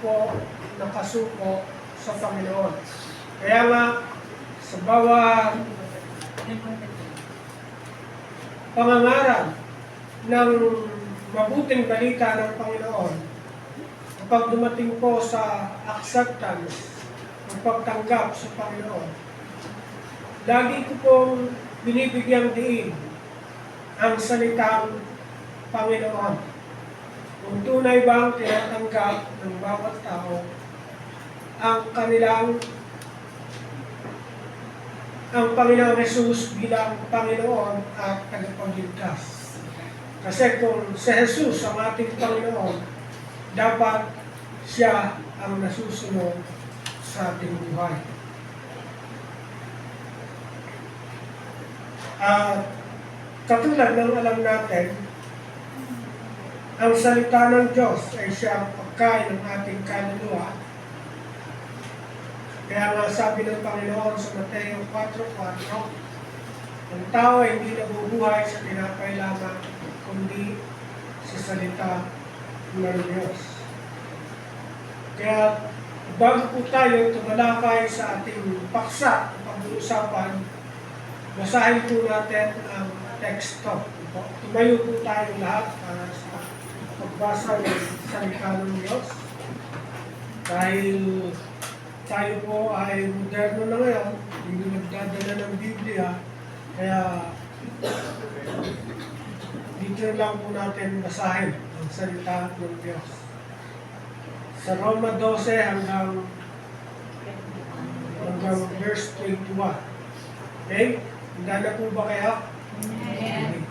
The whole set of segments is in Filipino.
po nakasuko sa Panginoon. Kaya nga, sa bawat pangangaral ng mabuting balita ng Panginoon, kapag dumating po sa acceptance, ang pagtanggap sa Panginoon, lagi ko pong binibigyang diin ang salitang Panginoon. Kung tunay bang tinatanggap ng bawat tao ang Panginoong Jesus bilang Panginoon at tagapagligtas. Kasi kung si Jesus ang ating Panginoon, dapat siya ang nasusunod sa ating buhay. At katulad ng alam natin, ang salita ng Diyos ay siyang pagkain ng ating kaluluwa. Kaya nga sabi ng Panginoon sa Mateo 4:4, ang tao ay hindi nabubuhay sa tinapay lamang, kundi sa salita ng Diyos. Kaya bago po tayo tumalakay sa ating paksa o pag-uusapan, basahin po natin ang teksto. Tumayo po tayo lahat para sa pagbasa ng salita ng Diyos. Dahil tayo po ay moderno na ngayon, hindi nagdadala ng Biblia, kaya dito lang po natin basahin ang salita ng Diyos. Sa Roma 12 hanggang verse 21. Okay? Handa na po ba kayo? Amen.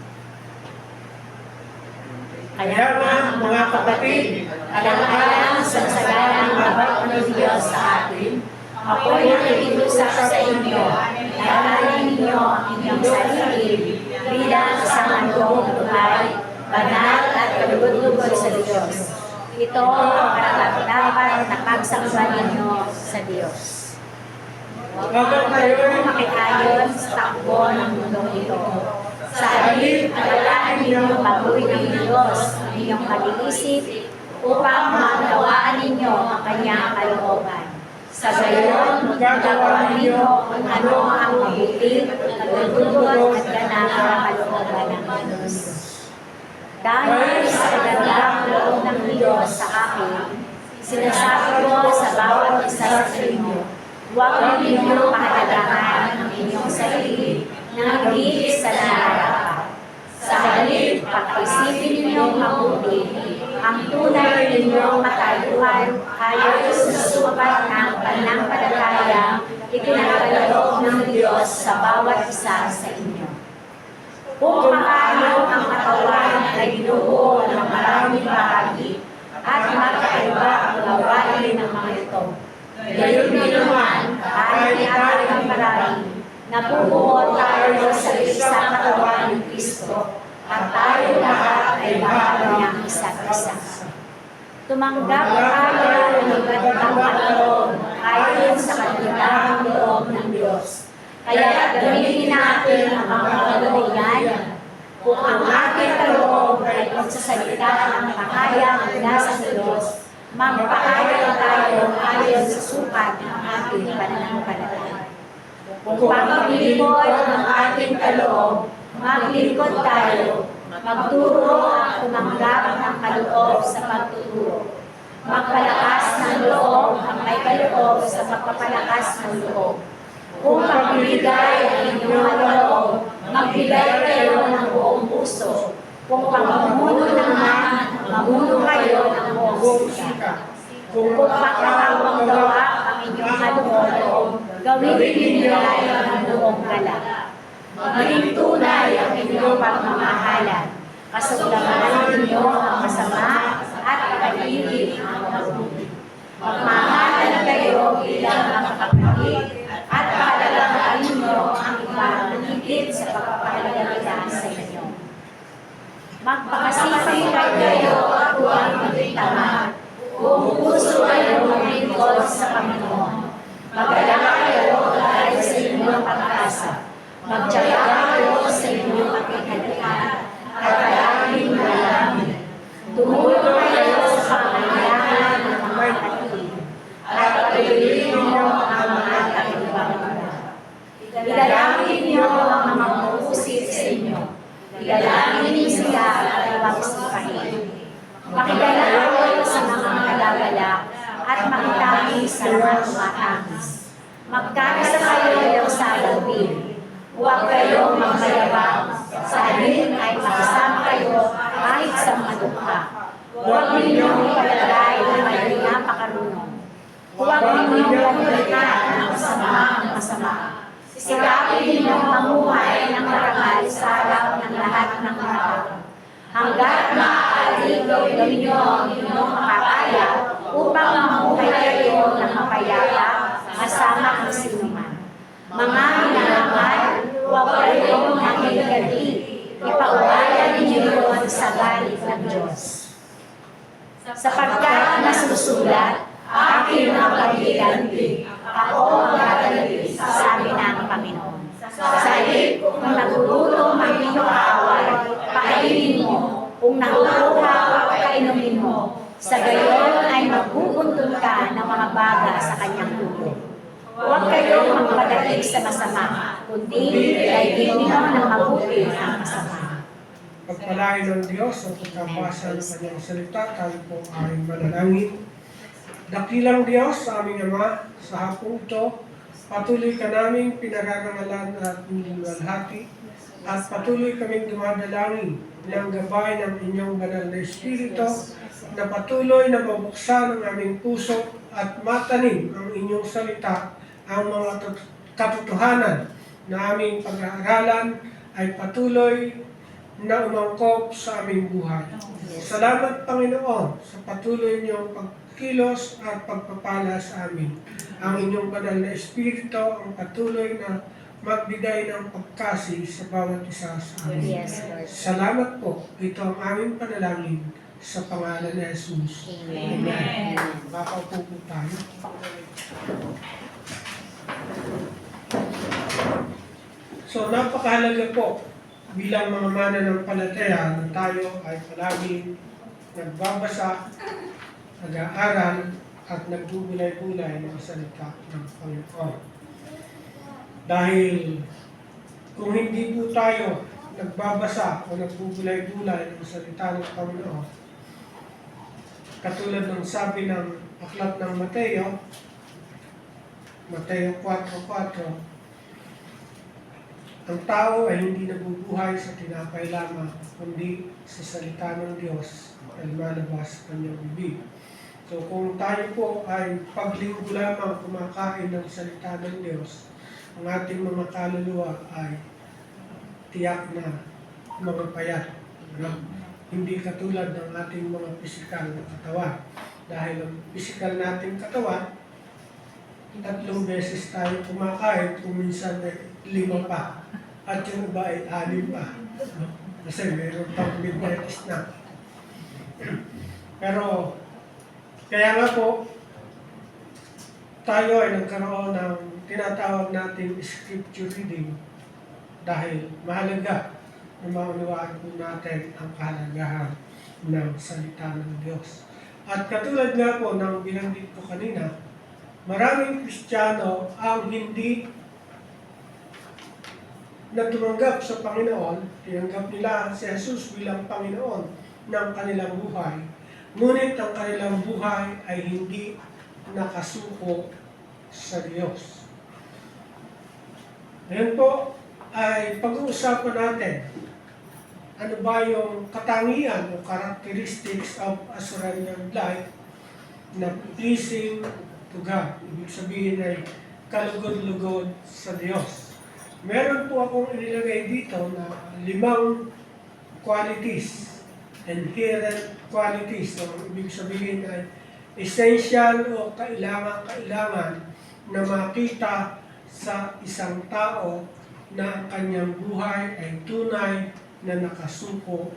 Kaya nga, mga kapatid, alang-alang sa saganang babak ng Diyos sa atin, ako'y nakikiusap sa inyo, lahanin ninyo ang inyong sarili bilang isang handog na buhay, banal at kalugod-lugod sa Diyos. Ito ang karapat-dapat na pagsamba ninyo sa Diyos. Huwag kayong makiayon sa takbo ng mundong ito. Sa halip, alalaan ninyo baguhin ng Diyos ang inyong pag-iisip upang magawaan ninyo ang kanyang kalooban. Sa gayon, magagawa ninyo kung ano ang mabuti, nagulugod at ganap na kalooban ng Diyos. Dahil sa kagandang loob ng Diyos sa akin, sinasabi ko sa bawat isa sa inyo, huwag ninyo pahalagahan ang inyong sarili na hindi sa nararapat. Sa halip, pag-isipin ninyong mabuti, ang tunay ninyong katayuan ayon sa sukat ng pananampalataya itinagkaloob ng Diyos sa bawat isa sa inyo. Kung paano ang katawan ay binubuo ng maraming bahagi at magkaiba ang gawain ng mga ito. Gayon din naman, kahit ang marami, nabubuo tayo sa isang katawan ng Kristo at tayo lahat ay bahagi ng isa't isa. Tumanggap tayo ng magandang kaloob ayon sa kagandahang loob ng Diyos. Kaya gamitin natin ang mga kaloob yan. Kung ang ating kaloob ay pagsasalita ng pahayag mula sa Diyos, magpahayag tayo ayon sa sukat ng ating pananampalataya. Kung paglilingkod ng ating kaloob, maglingkod tayo, magturo at tumanggap ng kaloob sa pagtuturo. Magpalakas ng loob ang may kaloob sa pagpapalakas ng loob. Kung pagbibigay ang inyong kaloob, magbigay kayo ng buong puso. Kung pagmumuno naman, mamuno kayo ng buong sika. Kung pagkakawang gawa ang inyong kaloob, gawin ninyo ng buong galak. Maging tunay ang inyong pagmamahalan. Kasuglaman ninyo ang masama at pag-ibig ang mabuti. Magmahalan kayo bilang mga kapatid at pahalagaan ninyo ang iba na higit sa pagpapahalaga sa inyo. Magpakasipag kayo at huwag maging tamad. Kung gusto kayo maglingkod sa Panginoon, mag-alala kayo dahil sa inyong pag-asa. Magtiyaga kayo sa inyong pagkikalikan at palaging manalangin. Tumulong kayo sa pangangailangan ng mga kapatid sa mga tumatangis. Magkakasa kayo sa alawin. Huwag kayong magmayabang, sa halin ay makasama kayo kahit sa mga dukha. Huwag ninyong ipalagay na may napakarunong. Huwag ninyong pagalitan ng masama ang masama. Sikapin ninyong mamuhay ng marangal sa harap ng lahat ng tao. Hanggat maaari gawin ninyo ang inyong makakaya upang mamuhay kayo ng mapayapa kasama ng sinuman. Mga minamahal, huwag kayong nakikigali. Ipaubayan ninyo yun sa galit ng Diyos. Sapagkat nasusulat, akin ang paghiganti, ako ang gagalit, sabi ng Panginoon. Sa halip, kung nagugutom ang inyong kaaway, pakainin mo. Kung nakukuha, pakainumin mo. Sa gayon ay magbubuntun ka ng mga baga sa kanyang tulog. Huwag kayong magpadaig sa masama, kundi daigin niyo ng mabuti ang masama. Pagpalain ng Diyos ang pagkabasa ng kanyang salita, tayo po ay manalangin. Dakilang Diyos, aming Ama, sa hapong ito, patuloy ka naming pinararangalan at niluwalhati, at patuloy kaming dumadalangin ng gabay ng inyong banal na Espiritu, na patuloy na mabuksan ang aming puso at matanim ang inyong salita, ang mga katotohanan na aming pag-aaralan ay patuloy na umangkop sa aming buhay. Salamat, Panginoon, sa patuloy niyong pagkilos at pagpapala sa amin. Ang inyong banal na Espiritu ang patuloy na magbigay ng pagkasi sa bawat isa sa amin. Yes, Lord. Salamat po. Ito ang aming panalangin sa pangalan ni Jesus. Amen. Makaupo po tayo. So, napakahalaga po bilang mga mananampalataya na tayo ay palaging nagbabasa, nag-aaral, at nagbubulay-bulay ng salita ng Panginoon. Dahil kung hindi po tayo nagbabasa o nagbubulay-bulay ng salita ng Panginoon, katulad ng sabi ng aklat ng Mateo 4:4, ang tao ay hindi nabubuhay sa tinapay lamang, kundi sa salita ng Diyos na lumalabas sa kanyang bibig. So kung tayo po ay paglinggo lamang kumakain ng salita ng Diyos, ang ating mga kaluluwa ay tiyak na mga payat. Hindi katulad ng ating mga pisikal na katawan. Dahil ang pisikal nating katawan, 3 beses tayo kumakain, kung minsan ay 5 pa. At yung iba ay 6 pa. Kasi meron pang midnights na. Pero, kaya nga po, tayo ay nagkaroon ng tinatawag natin scripture reading dahil mahalaga na maunawaan po natin ang kahalagahan ng salita ng Diyos. At katulad nga po ng binanggit ko kanina, maraming Kristiyano ang hindi na tumanggap sa Panginoon, tinanggap nila si Jesus bilang Panginoon ng kanilang buhay, ngunit ang kanilang buhay ay hindi nakasuko sa Diyos. Ngayon po ay pag-uusapan natin ano ba yung katangian o characteristics of a surrendered life na pleasing to God. Ibig sabihin ay kalugod-lugod sa Diyos. Meron po akong inilagay dito na 5 qualities, inherent qualities. So, ibig sabihin ay essential o kailangan na makita sa isang tao na ang kanyang buhay ay tunay na nakasuko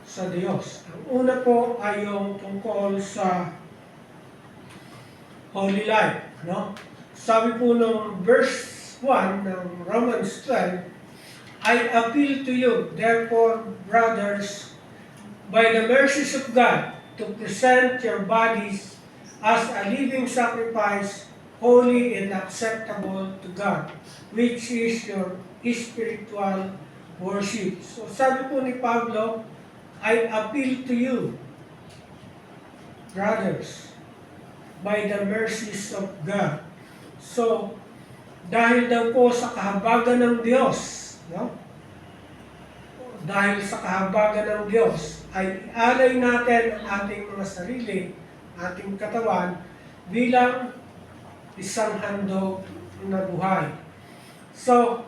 sa Diyos. Ang una po ay yung tungkol sa holy life. No? Sabi po ng verse 1 ng Romans 12, I appeal to you, therefore, brothers, by the mercies of God, to present your bodies as a living sacrifice, holy and acceptable to God, which is your spiritual worship. So sabi po ni Pablo, I appeal to you, brothers. by the mercies of God. So, dahil daw po sa kahabagan ng Diyos, no? Dahil sa kahabagan ng Diyos, ay alay natin ang ating mga sarili, ating katawan, bilang isang handog na buhay. So,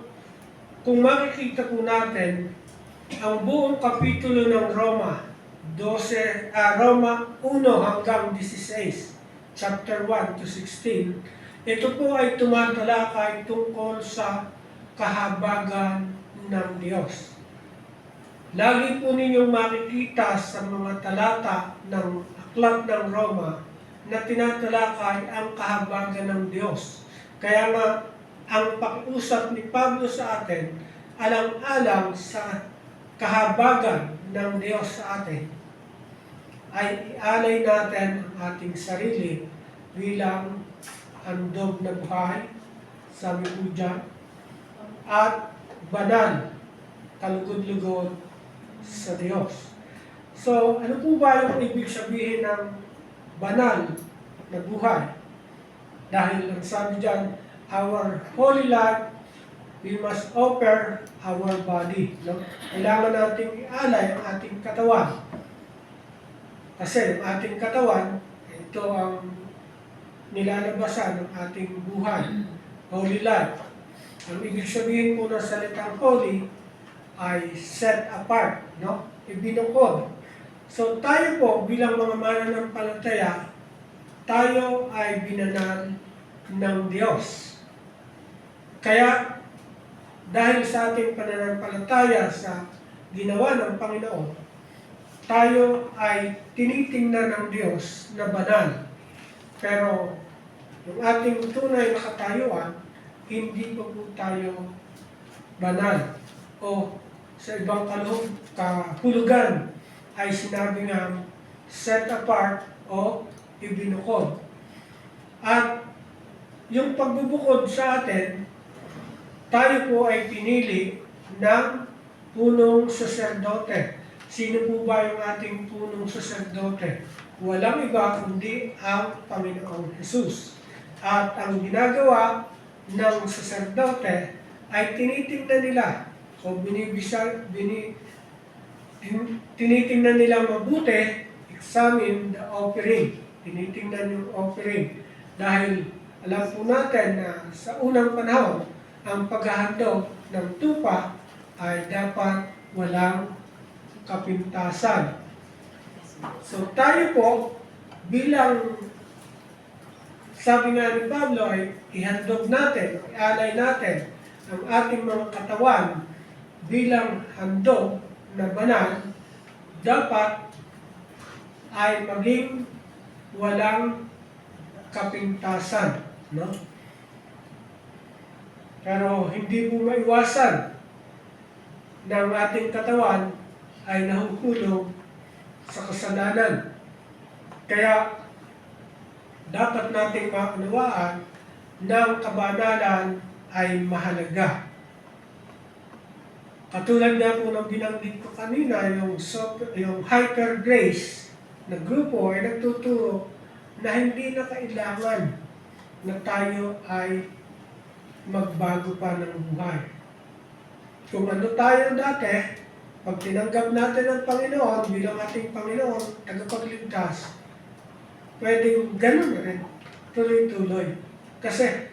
kung makikita po natin, ang buong kapitulo ng Roma 1 hanggang 16, chapter 1 to 16, ito po ay tumatalakay tungkol sa kahabagan ng Diyos. Lagi po ninyong makikita sa mga talata ng Aklat ng Roma na tinatalakay ang kahabagan ng Diyos. Kaya nga, ang pakiusap ni Pablo sa atin, alang-alang sa kahabagan ng Diyos sa atin, ay ialay natin ang ating sarili bilang handog na buhay, sabi po dyan, at banal, kalugod-lugod sa Diyos. So, ano po ba yung ibig sabihin ng banal na buhay? Dahil ang sabi dyan, our holy life, we must offer our body. No? Kailangan nating ialay ang ating katawan. Kasi ang ating katawan, ito ang nilalabasan ng ating buhay. Holy life. Ang ibig sabihin po ng salitang holy ay set apart, no? Ibinukod. So tayo po bilang mga mananampalataya, tayo ay binanal ng Diyos. Kaya dahil sa ating pananampalataya sa ginawa ng Panginoon, tayo ay tinitingnan ng Diyos na banal. Pero yung ating tunay na katayuan, hindi pa po tayo banal. O sa ibang kahulugan ay sinabi nga set apart o ibinukod. At yung pagbubukod sa atin, tayo po ay pinili ng punong saserdote. Sino po ba yung ating punong saserdote? Walang iba kundi ang Panginoong Jesus. At ang ginagawa ng saserdote ay tinitingnan nila o tinitingnan nila mabuti, examine the offering. Tinitingnan yung offering. Dahil alam po natin na sa unang panahon, ang paghahandog ng tupa ay dapat walang kapintasan. So tayo po, bilang sabi nga ni Pablo, ay ihandog natin, ialay natin ang ating mga katawan bilang handog na banal, dapat ay maging walang kapintasan. No? Pero hindi po maiwasan na ang ating katawan ay nahuhulog sa kasalanan. Kaya dapat nating maunawaan ng kabanalan ay mahalaga. Katulad nga po ng binanggit ko kanina, yung Hyper Grace na grupo ay nagtuturo na hindi na kailangan na tayo ay magbago pa ng buhay. Kung ano tayo dati, pag tinanggap natin ang Panginoon bilang ating Panginoon, tagapagligtas, pwedeng ganun na rin, tuloy-tuloy. Kasi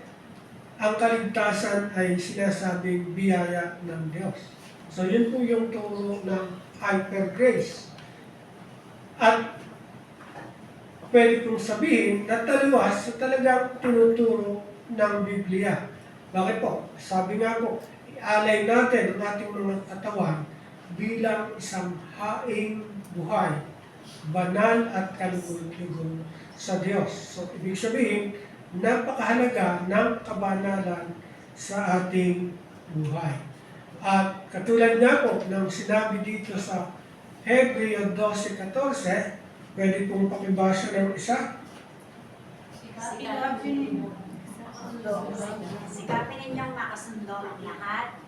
ang kaligtasan ay sinasabing biyaya ng Diyos. So yun po yung turo ng Hyper Grace. At pwede kong sabihin na taliwas sa talagang tinuturo ng Biblia. Bakit po? Sabi nga po, ialay natin ang ating mga katawan bilang isang haing buhay, banal at kalugod-lugod sa Diyos. So ibig sabihin, napakahalaga ng kabanalan sa ating buhay. At katulad nga po ng sinabi dito sa Hebreo 12:14, pwede pong pakibasa ng isa. Sikapin ninyong makasundo ang lahat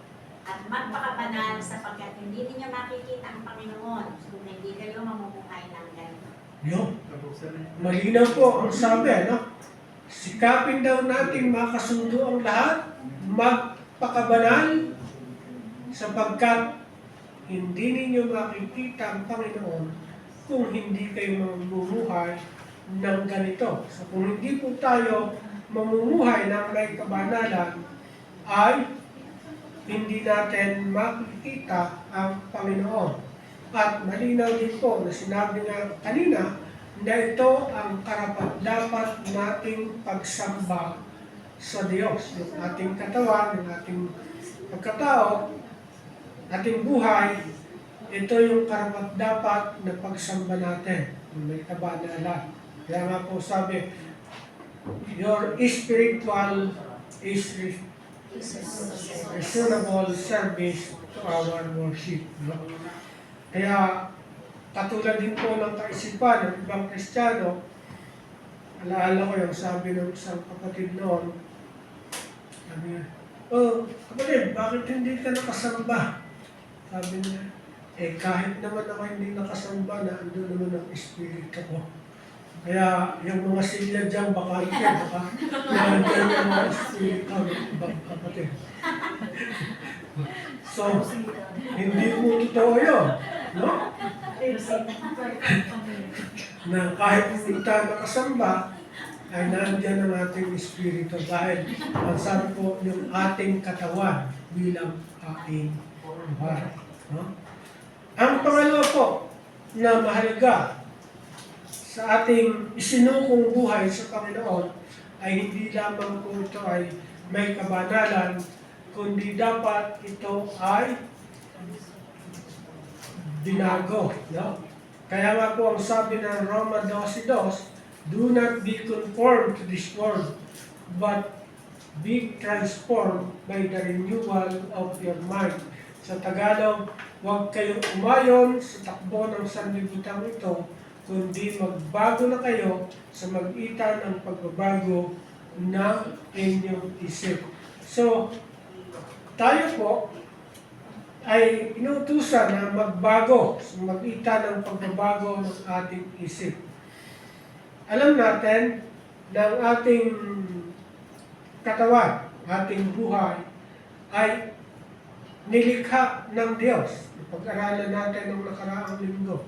at magpakabanal sapagkat hindi ninyo makikita ang Panginoon kung hindi kayo mamumuhay ng ganito. Yun. Malinaw po ang sabi, no? Sikapin daw natin makasundo ang lahat, magpakabanal, sapagkat hindi ninyo makikita ang Panginoon kung hindi kayo mamumuhay ng ganito. So kung hindi po tayo mamumuhay ng may kabanalan, ay hindi natin makikita ang Panginoon. At malinaw din po na sinabi nga kanina na ito ang karapat-dapat nating pagsamba sa Diyos. Yung ating katawan, yung ating pagkatao, ating buhay, ito yung karapat-dapat na pagsamba natin. Yung may kabanalan. Kaya nga po sabi, your spiritual is reasonable service to our worship. No? Kaya, katulad din po ng kaisipan ng ibang Kristiyano, alaala ko yung sabi ng isang kapatid noon, sabi niya, oh, kapatid, bakit hindi ka nakasamba? Sabi niya, kahit naman ako hindi nakasamba, na ando naman ang espiritu ko. Kaya yung mga silya dyan, baka nandiyan yung mga espiritu ng ibang kapatid. So, hindi po totoo yun. No? Na kahit hindi tayo nakasamba, ay nandiyan ang ating espiritu dahil ang sabi po yung ating katawan bilang ating buhay. No? Ang pangalawa po na mahalaga sa ating isinukong buhay sa Panginoon ay hindi lamang po ito ay may kabanalan, kundi dapat ito ay binago. No? Kaya nga po ang sabi ng Roma 12:2, do not be conformed to this world, but be transformed by the renewal of your mind. Sa Tagalog, huwag kayong umayon sa takbo ng sanlibutan ito, kundi magbago na kayo sa magitan ng pagbabago ng inyong isip. So, tayo po ay inutusan na magbago sa magitan ng pagbabago ng ating isip. Alam natin na ang ating katawan, ating buhay, ay nilikha ng Diyos. Pag-aralan natin ng nakaraang linggo,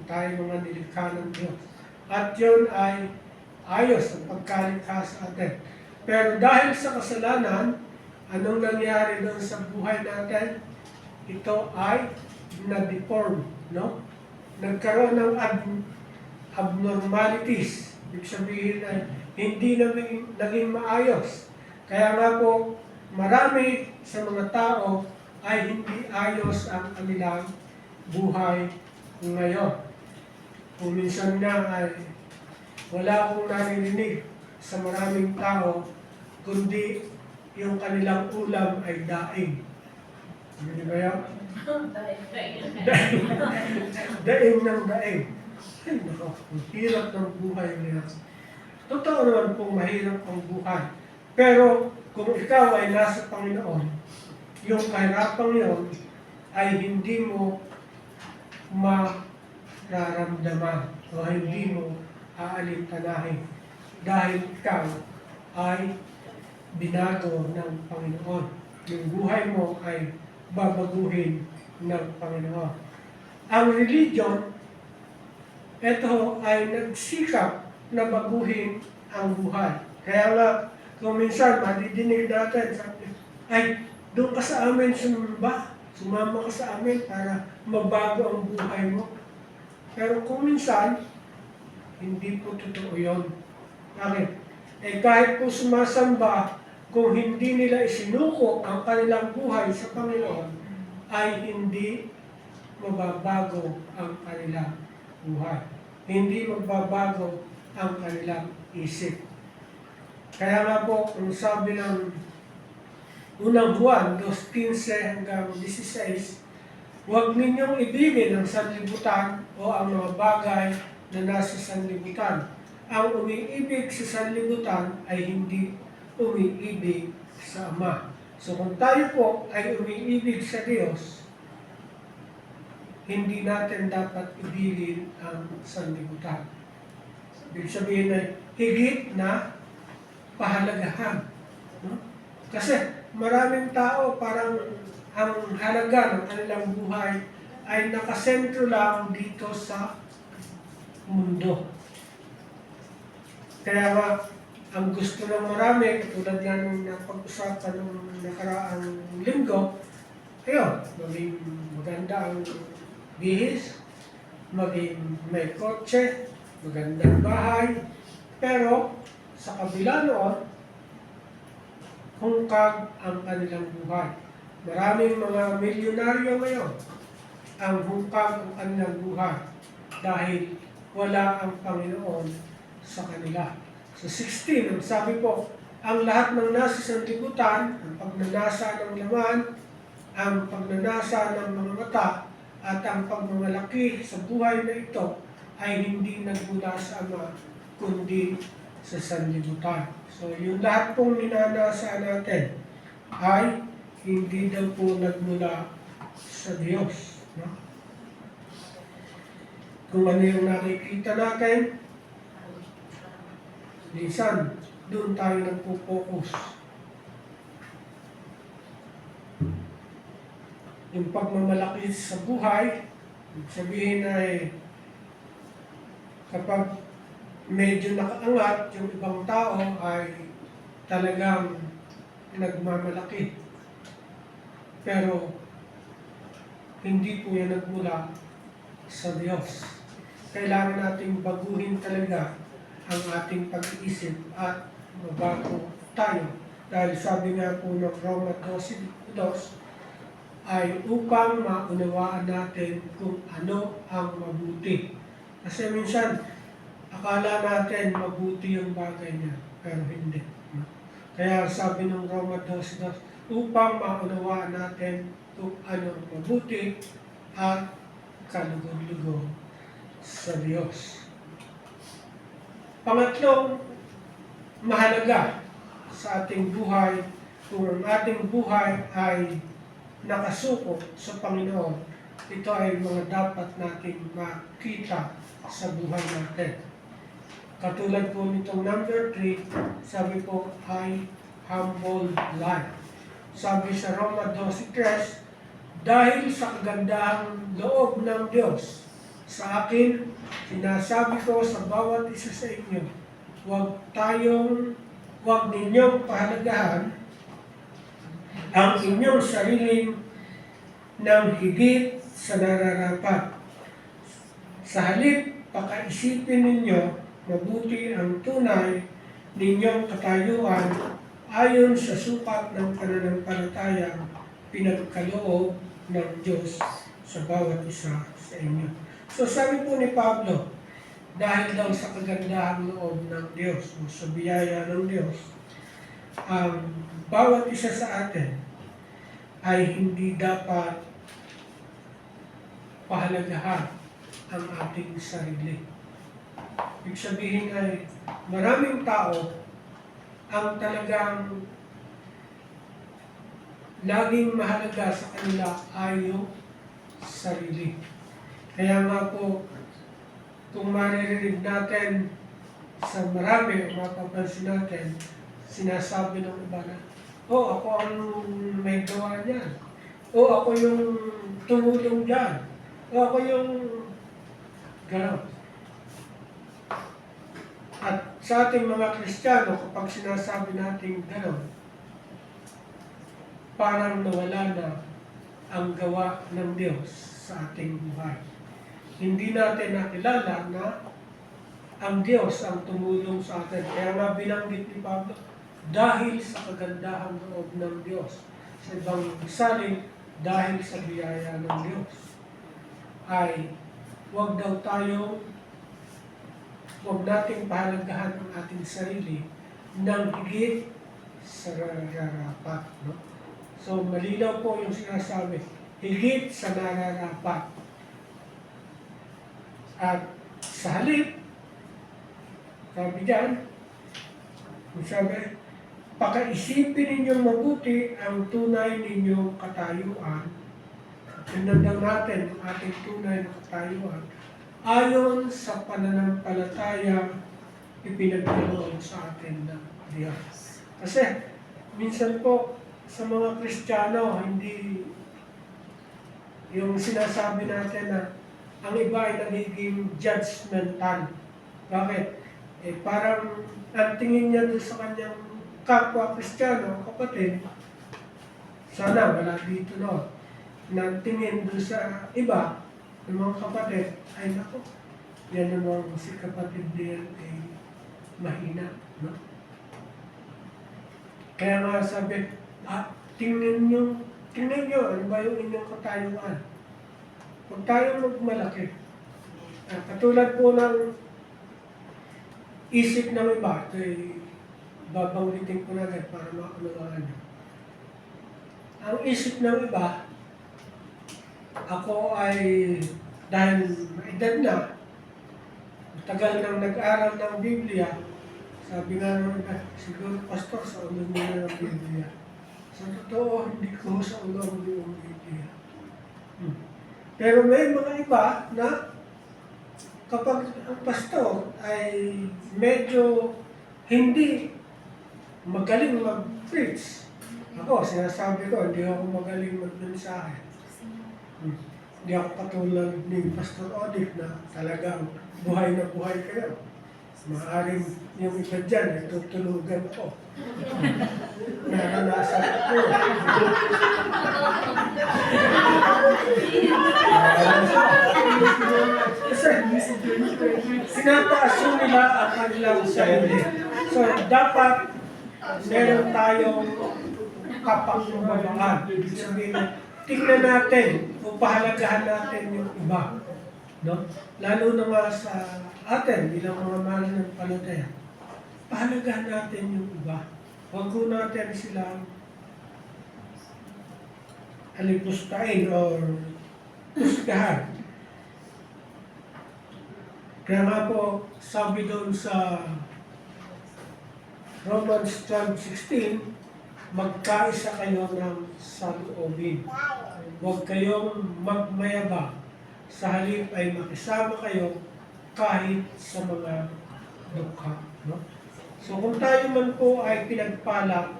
tayo mga nilikha ng Diyos. At yun ay ayos ang pagkalikha sa atin. Pero dahil sa kasalanan, anong nangyari doon sa buhay natin? Ito ay na-deform, no? Nagkaroon ng abnormalities. Ibig sabihin ay hindi naging maayos. Kaya nga po, marami sa mga tao ay hindi ayos ang kanilang buhay ngayon. Kung minsan nga ay wala akong naririnig sa maraming tao, kundi yung kanilang ulam ay daing. Hindi ba yan? Daing ng daing. Ay, nako, ang hirap ng buhay niya. Totoo naman pong mahirap ang buhay. Pero kung ikaw ay nasa Panginoon, yung kahirapang yun ay hindi mo mararamdaman o hindi mo aalintanahin dahil ikaw ay binago ng Panginoon. Yung buhay mo ay babaguhin ng Panginoon. Ang religion, ito ay nagsikap na baguhin ang buhay. Kaya nga, kung minsan madidinig natin, sabi, ay, doon ka sa amin sumamba, sumama ka sa amin para mabago ang buhay mo. Pero kung minsan, hindi po totoo yun. Bakit? Kahit po sumasamba, kung hindi nila isinuko ang kanilang buhay sa Panginoon, ay hindi mababago ang kanilang buhay. Hindi magbabago ang kanilang isip. Kaya nga po, kung sabi ng unang Juan, 2:15 hanggang 16, huwag ninyong ibigin ang sanlibutan o ang mga bagay na nasa sanlibutan. Ang umiibig sa sanlibutan ay hindi umiibig sa Ama. So kung tayo po ay umiibig sa Diyos, hindi natin dapat ibigin ang sanlibutan. Ibig sabihin ay higit na pahalagahan. No? Kasi maraming tao parang ang halaga ng kanilang buhay ay nakasentro lang dito sa mundo. Kaya nga, ang gusto ng marami, tulad nga nung napag-usapan nung nakaraang linggo, ayun, maging maganda ang bihis, maging may kotse, magandang bahay, pero sa kabila noon, hungkag ang kanilang buhay. Maraming mga milyonaryo ngayon ang hungkag ang kanilang buhay dahil wala ang Panginoon sa kanila. Sa 16, ang sabi po, ang lahat ng nasa sanlibutan, ang pagnanasa ng laman, ang pagnanasa ng mga mata, at ang pagmamalaki sa buhay na ito ay hindi nagmula sa Ama, kundi sa sanlibutan. So, yung lahat pong ninanasa natin ay hindi daw po nagmula sa Diyos. No? Kung ano yung nakikita natin, minsan, doon tayo nagpo-focus. Yung pagmamalaki sa buhay, sabihin ay kapag medyo nakaangat, yung ibang tao ay talagang nagmamalaki. Pero hindi po yan nagmula sa Diyos. Kailangan nating baguhin talaga ang ating pag-iisip at mabago tayo. Dahil sabi nga po ng Roma 12:2 ay upang maunawaan natin kung ano ang mabuti. Kasi minsan, akala natin mabuti yung bagay niya, pero hindi. Kaya sabi ng Roma 12:2, upang maunawaan natin kung ano ang mabuti at kalugod-lugod sa Diyos. Pangatlong mahalaga sa ating buhay, kung ang ating buhay ay nakasuko sa Panginoon, ito ay mga dapat nating makita sa buhay natin. Katulad po nitong number 3, sabi po ay humble life. Sabi sa Roma 12:3, dahil sa kagandahang loob ng Diyos sa akin, sinasabi ko sa bawat isa sa inyo, huwag ninyong pahalagahan ang inyong sariling ng higit sa nararapat. Sa halip, pakaisipin ninyo mabuti ang tunay ninyong katayuan ayon sa sukat ng pananampalatayang pinagkaloob ng Diyos sa bawat isa sa inyo. So sabi po ni Pablo, dahil daw sa kagandahang loob ng Diyos o sa biyaya ng Diyos, ang bawat isa sa atin ay hindi dapat pahalagahan ang ating sarili. Ibig sabihin ay maraming tao ang talagang laging mahalaga sa kanila ay yung sarili. Kaya nga po, kung maririnig natin sa marami, mapapansin natin, sinasabi ng iba na, ako ang may gawa niyan. Ako yung tumulong dyan. Ako yung gano'n. At sa ating mga Kristiyano, kapag sinasabi natin gano'n, parang nawala na ang gawa ng Diyos sa ating buhay. Hindi natin nakilala na ang Diyos ang tumulong sa atin. Kaya nga binanggit ni Pablo, dahil sa kagandahan loob ng Diyos. Sa ibang salin, dahil sa biyaya ng Diyos. Ay, huwag nating pahalagahan ang ating sarili ng higit sa nararapat. No? So, malinaw po yung sinasabi, higit sa nararapat. At sa halip, sabi dyan, sabi, pakaisipin ninyong mabuti ang tunay ninyong katayuan. Tinandang natin ang ating tunay na katayuan ayon sa pananampalataya ipinagkaloob sa atin ng Diyos. Kasi minsan po sa mga Kristiyano, hindi yung sinasabi natin na ang iba ay nagiging judgmental. Bakit? Parang ang tingin niya doon sa kanyang kapwa Kristiyano, kapatid, sana wala dito no. Nagtingin doon sa iba, ng mga kapatid, ay nako, yan namang si kapatid niya ay mahina. No? Kaya nga sabi, tingnan nyo, ano ba yung inyong katayuan? Huwag tayong magmalaki. Katulad po ng isip ng iba, ito ay babanggitin ko na agad para makunawaan nyo. Ang isip ng iba, ako ay dahil maedad na, tagal nang nag-aral ng Biblia, sabi nga ng iba, siguro pastor sa ulo nila ng Biblia. Sa totoo, hindi ko sa ulo ng Biblia. Pero may mga iba na kapag ang pastor ay medyo hindi magaling mag-preach. Ako, sinasabi ko, hindi ako magaling mag-mensahe. Hindi ako katulad ni Pastor Odic na talagang buhay na buhay kayo. Maaaring yung iba dyan, ay tutulugan ko. Naranasan ko. Kasi sinataas nila ang kanilang sarili. So, dapat meron tayong kapakinabangan. Ibig sabihin, tingnan natin o pahalagahan natin yung iba. No? Lalo na nga sa atin, bilang mga mananampalataya, pahalagahan natin yung iba. Huwag ko natin silang alipustahin o pustahan. Kaya nga po, sabi doon sa Romans 12:16, magkaisa kayo ng saloobin. Huwag kayong magmayabang. Sa halip ay makisama kayo kahit sa mga dukha. No? So kung tayo man po ay pinagpala,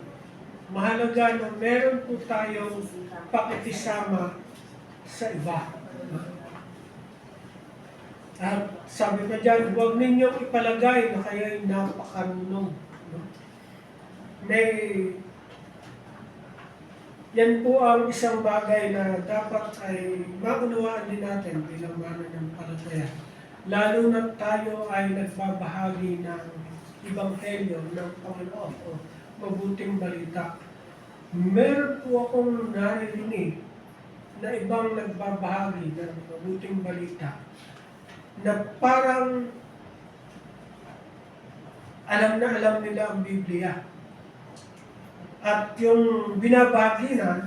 mahalaga na meron po tayong pakikisama sa iba. No? At sabi pa dyan, huwag ninyong ipalagay na kayo'y napakarunong. No? Yan po ang isang bagay na dapat ay maunawaan din natin bilang mananampalataya. Lalo na tayo ay nagbabahagi ng Ebanghelyo ng Panginoon o mabuting balita. Meron po akong naririnig na ibang nagbabahagi ng mabuting balita na parang alam na alam nila ang Biblia. At yung binabahagi na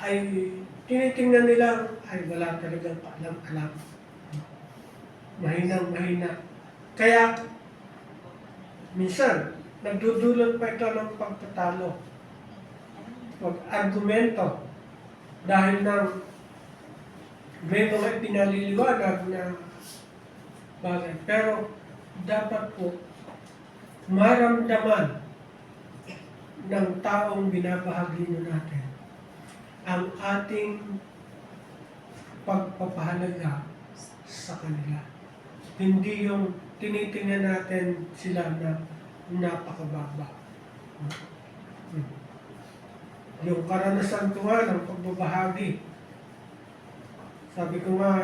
ay tinitingnan nila ay wala talagang alam-alam. Mahinang-mahina. Kaya minsan nagdudulot pa ito ng pagtatalo. Pag-argumento dahil ng may mga pinaliliwanag na bagay. Pero dapat po maramdaman ng taong binabahagi natin ang ating pagpapahalaga sa kanila. Hindi yung tinitingnan natin sila na napakababa. Yung karanasan ko nga ng pagbabahagi, sabi ko nga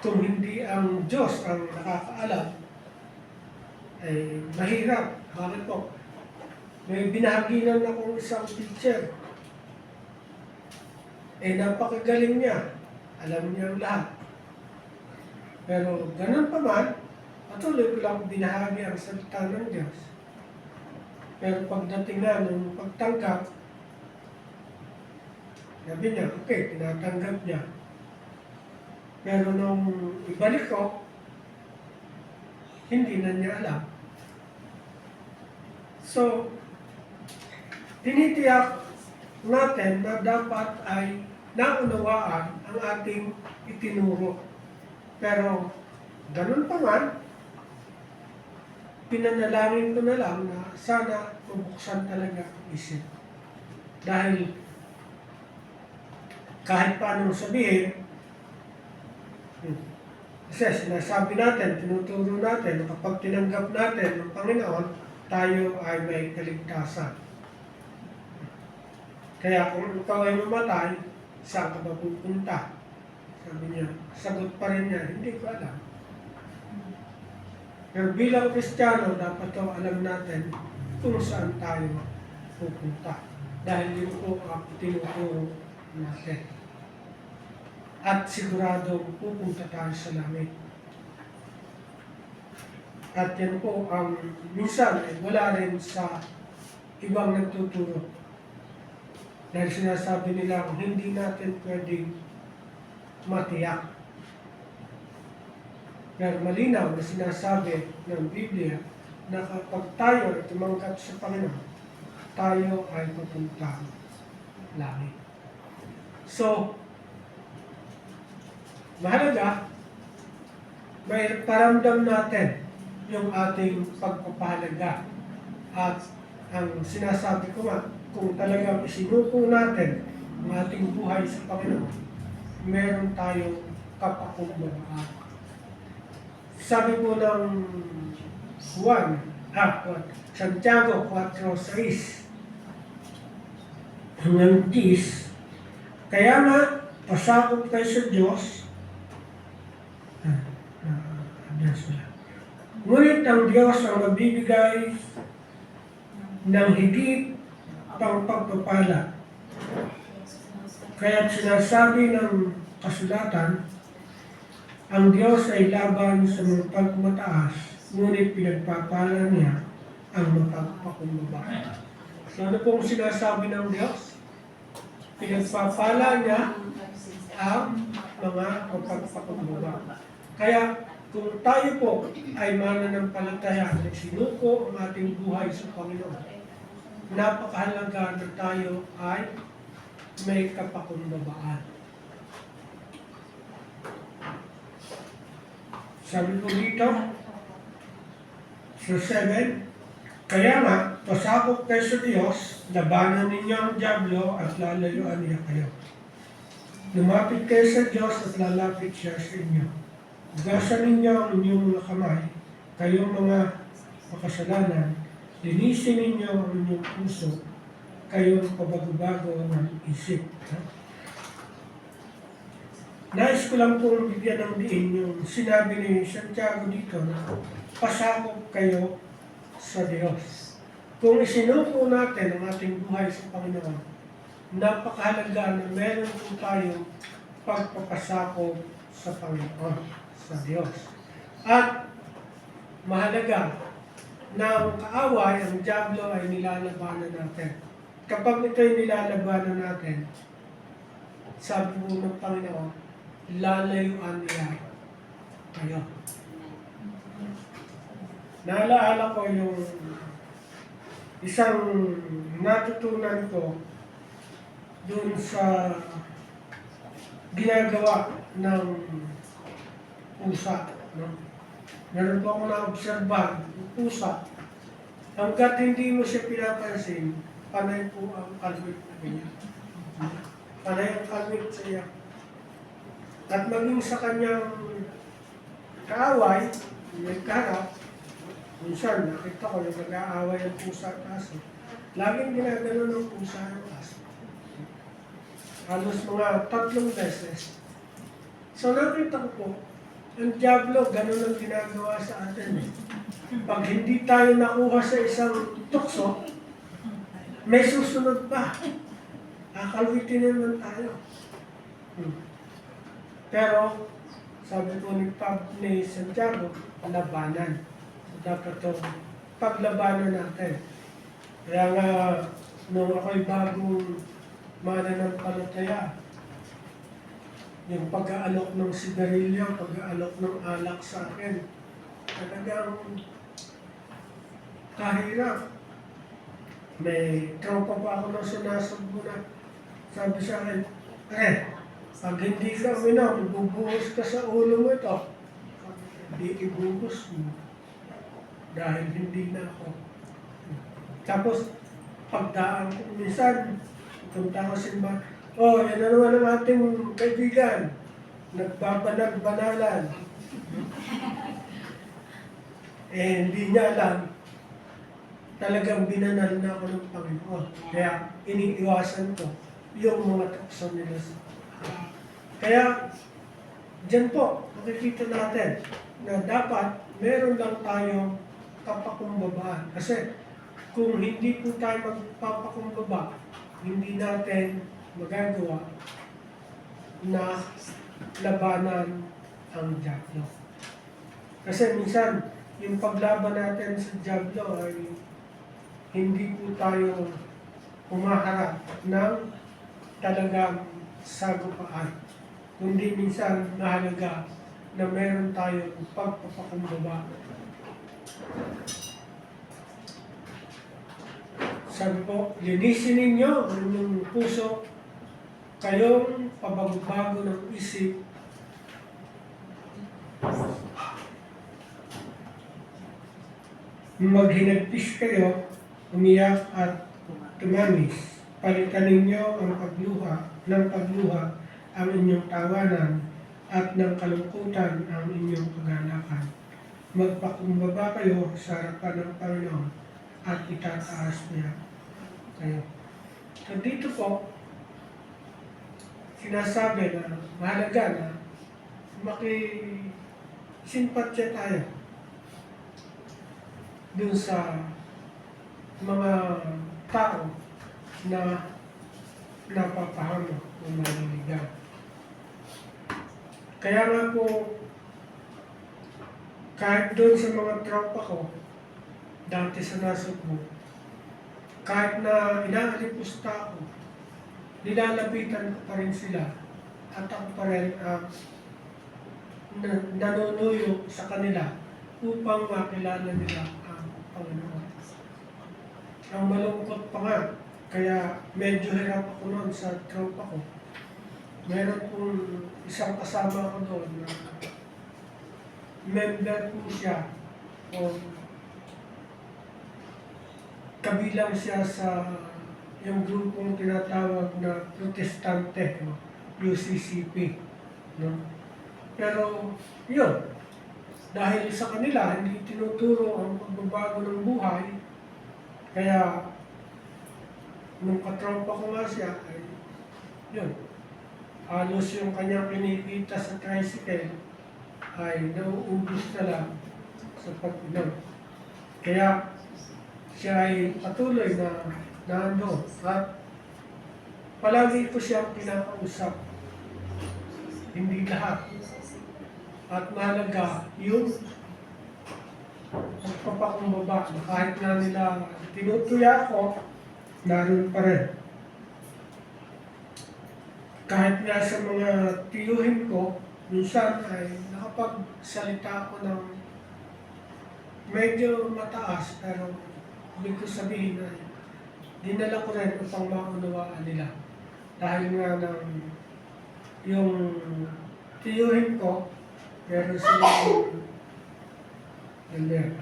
kung hindi ang Diyos ang nakakaalam, ay mahirap. Bakit po? May binahaginan akong isang teacher. Napakagaling niya. Alam niya ang lahat. Pero ganun pa man, patuloy ko lang binahagi ang salita ng Diyos. Pero pagdating na ng pagtanggap, sabi niya, okay, tinatanggap niya. Pero nung ibalik ko, hindi na niya alam. So, tinitiyak natin na dapat ay naunawaan ang ating itinuro. Pero Ganun pa man, pinanalangin ko na lang na sana mabuksan talaga ang isip. Dahil kahit paano sabihin, kasi sinasabi natin, tinuturo natin, na kapag tinanggap natin ng Panginoon, tayo ay may kaligtasan. Kaya kung ikaw ay mamatay, saan ka ba pupunta? Sabi niya, sagot pa rin niya, hindi ko alam. Pero bilang Kristiyano, dapat daw alam natin kung saan tayo pupunta. Dahil yun po ang tinuturo natin. At sigurado pupunta tayo sa langit. At yan po ang minsan ay wala rin sa ibang nagtuturo. Dahil sinasabi nila hindi natin pwedeng matiyak. Pero malinaw na sinasabi ng Biblia na kapag tayo ay tumanggap sa Panginoon, tayo ay pupunta langit. So, mahalaga, may paramdam natin yung ating pagpapahalaga. At ang sinasabi ko nga, kung talagang isinuko natin ang ating buhay sa Panginoon, meron tayong kapakumbabaan. Sabi po ng Santiago 4:6 hanggang 10, kaya nga, pasakop kayo sa Diyos, ngunit ang Diyos ang magbibigay ng higit pang pagpapala. Kaya't sinasabi ng kasulatan, ang Diyos ay laban sa mga pagmataas, ngunit pinagpapala niya ang mapagpakumbaba. So ano pong sinasabi ng Diyos? Pinagpapala niya ang mga mapagpakumbaba. Kaya kung tayo po ay mananampalataya na sinuko ang ating buhay sa Panginoon, napakahalaga na tayo ay may kapakumbabaan. Sabi ko dito, sa 7, kaya nga, pasakop kayo sa Diyos, labanan ninyo ang dyablo at lalayuan niya kayo. Lumapit kayo sa Diyos at lalapit siya sa inyo. Hugasan ninyo ang inyong mga kamay, kayong mga makasalanan, linisin ninyo ang inyong puso, kayong pabago-bago ng isip. Nais ko lang pong bigyan ng diin yung sinabi ni Santiago dito na pasakop kayo sa Diyos. Kung isinuko natin ang ating buhay sa Panginoon, napakahalaga na meron po tayong pagpapasakop sa Panginoon, sa Diyos. At mahalaga na ang kaaway, ang dyablo ay nilalabanan natin. Kapag ito'y nilalabanan natin, sabi po ng Panginoon, lalayuan niya kayo. Naalaala ko yung isang natutunan ko dun sa ginagawa ng pusa. No? Meron po ako na-obserbahan, yung pusa, hanggat hindi mo siya pinapansin, panay po ang kalwit niya. Panay ang kalwit sa iya. At maging sa kanyang kaaway, may kaharap, minsan nakita ko yung nag-aaway ang pusa at aso. Laging ginagano ng pusa ang aso. Halos mga 3 beses. So nakita ko po, ang dyablo, ganun ang ginagawa sa atin. Pag hindi tayo nakuha sa isang tukso, may susunod pa. Kakalwitin naman tayo. Pero, sabi po ni Santiago, labanan. Dapat ito paglabanan natin. Kaya nga, nung ako'y bagong mananampalataya, yung pag-aalok ng sigarilyo, pag-aalok ng alak sa akin, talagang kahirap. May tropa pa ako ng sinasagbo na sabi sa akin, pag hindi ka uminom, bubuhos ka sa ulo mo ito. iibubos mo dahil hindi na ako. Tapos, pagdaan ko, minsan, punta ko simbahan, oh, yan na naman ang ating kaibigan, nagbabanag-banalan. Hindi niya alam, talagang binanal na ako ng Panginoon. Kaya, iniiwasan ko yung mga tukso nila. Kaya, dyan po, makikita natin na dapat meron lang tayong kapakumbabaan. Kasi kung hindi po tayo magpapakumbaba, hindi natin magagawa na labanan ang Diablo. Kasi minsan, yung paglaban natin sa Diablo ay hindi po tayo humaharap ng talagang sagupaan. Kundi minsan mahalaga na meron tayong pagpapakumbaba. Sabi po, linisin ninyo ang inyong puso, kayong pabago-bago ng isip, maghinagpis kayo, umiyak at tumamis. Palitan ninyo ang pagluha ang inyong tawanan at ng kalungkutan ang inyong kagalakan. Magpakumbaba kayo sa harapan ng Panginoon at itataas niya kayo. So dito po, sinasabi na mahalaga na makisimpatya tayo dun sa mga tao na napapahamak o naliligaw. Kaya nga po, kahit doon sa mga tropa ko, dati sa Nasugbo, kahit na inaalipusta ako, nilalapitan ko pa rin sila at ako pa rin nanunuyo sa kanila upang makilala nila ang Panginoon. Ang malungkot pa nga, kaya medyo hirap ako noon sa tropa ko. Meron pong isang kasama ko doon na member po siya o kabilang siya sa yung grupong tinatawag na Protestante, no? UCCP. No? Pero yun, dahil sa kanila hindi tinuturo ang pagbabago ng buhay, kaya nung katropa ko nga siya, ay yun, halos yung kanyang kinikita sa tricycle ay nauubos na lang sa pag-inom. Kaya siya ay patuloy na naano at palagi ko siyang pinakausap. Hindi lahat. At mahalaga yung pagpapakumbaba. Kahit na nila tinutuya ako, naroon pa rin. Kahit nga sa mga tiyuhin ko, minsan ay nakapagsalita ako ng medyo mataas, pero hindi ko sabihin na dinala ko rin upang maunawaan nila. Dahil nga ng yung tiyuhin ko, meron silang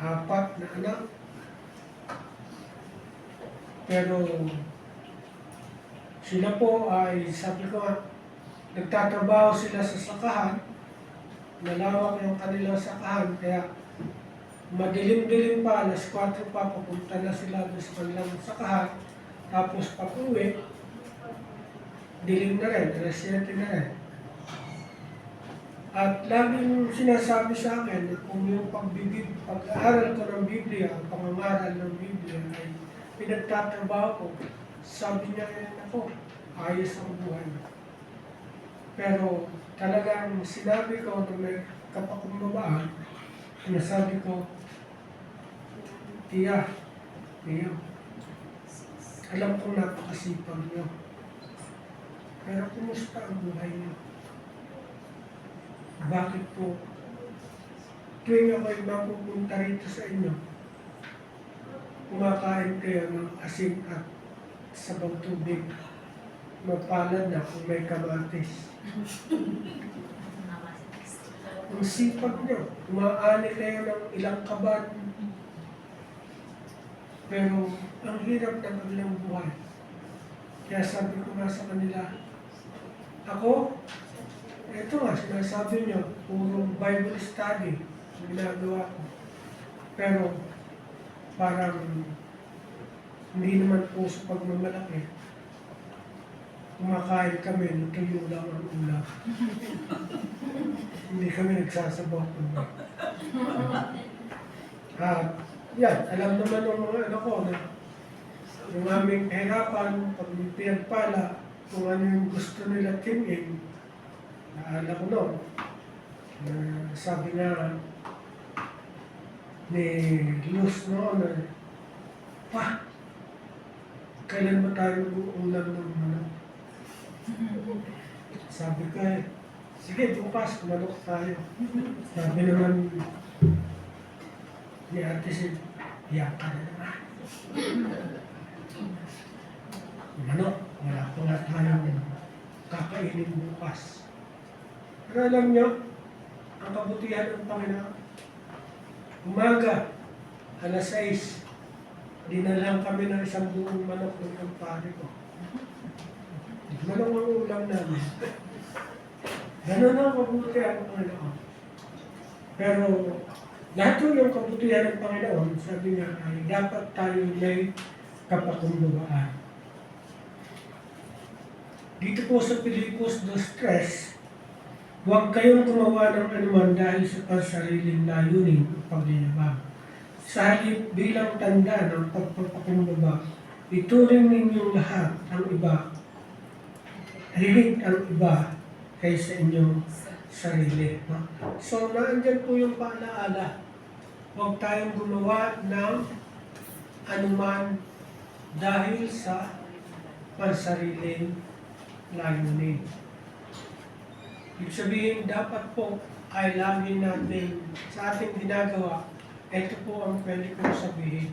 apat na anak. Pero sila po ay, sabi ko nga, nagtatrabaho sila sa sakahan, malawak yung kanilang sakahan, kaya madilim-dilim pa, alas 4 pa, papunta na sila sa kanilang sakahan, tapos pag-uwi, dilim na rin, alas 7 na rin. At laging sinasabi sa akin na kung yung pag-aaral ko ng Biblia, ang pangangaral ng Biblia ay pinagtatrabaho ko, sabi niya rin ako, ayos ang buhay. Pero talagang sinabi ko na may kapakumbabaan, sinasabi ko, Tiya, alam kong napakasipag niyo. Pero kumusta ang buhay niyo? Bakit po tuwing ako'y mapupunta rito sa inyo, kumakain kayo ng asin at sabang tubig, magpalad na kung may kamatis. Ang sipag nyo. Umaani kayo ng ilang kaban. Pero ang hirap ng kanilang buhay. Kaya sabi ko nga sa kanila, ako, ito nga, sinasabi nyo, puro Bible study ang ginagawa ko. Pero parang hindi naman po sa pagmamalaki. Kumakain kami, natuyo lang ang ulam. Hindi kami nagsasabaw po. Yan, alam naman ng mga anak ko na yung aming kahirapan, pag may pinagpala, kung ano yung gusto nila tingin, naala ko noon. Sabi nga ni Luz noon na, pa, kailan ba tayo mag-uulam ng manok? Sabi ko sige, bukas, manok tayo. Sabi naman ni Ate Sid, yaka na naman. Manok, wala pa nga tayong kakainin bukas. Pero alam nyo, ang kabutihan ng Panginoon, umaga, alas 6, dinalang kami ng isang buong manok ng kumpare ko. Manok ang ulam namin. Ganun ang kabutihan ng Panginoon. Pero lahat yung kabutihan ng Panginoon, sabi niya ay dapat tayo may kapakumbabaan. Dito po sa Pilipos 2:3, huwag kayong gumawa ng anuman dahil sa pansariling layunin o pagyayabang. Sa halip bilang tanda ng pagpapakumbaba, ituring ninyong lahat ang iba, higit ang iba kaysa inyong sarili. No? So, naandyan po yung paalaala. Huwag tayong gumawa ng anuman dahil sa pansariling layunin. Ibig sabihin, dapat po ay lagi natin sa ating ginagawa, ito po ang pwede kong sabihin.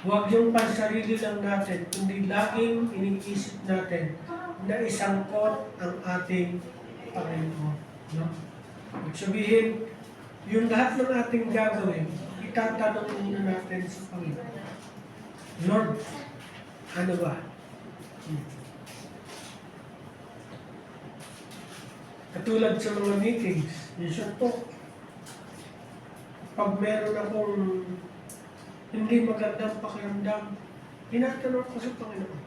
Huwag yung pansarili lang natin, kundi laging iniisip natin na isangkot ang ating Panginoon. No? Ibig sabihin, yung lahat ng ating gagawin, itatanong muna natin sa Panginoon. Lord, ano ba? Katulad sa mga meetings, minsan po, pag meron akong hindi magandang pakiramdam, tinatanong ko sa Panginoon.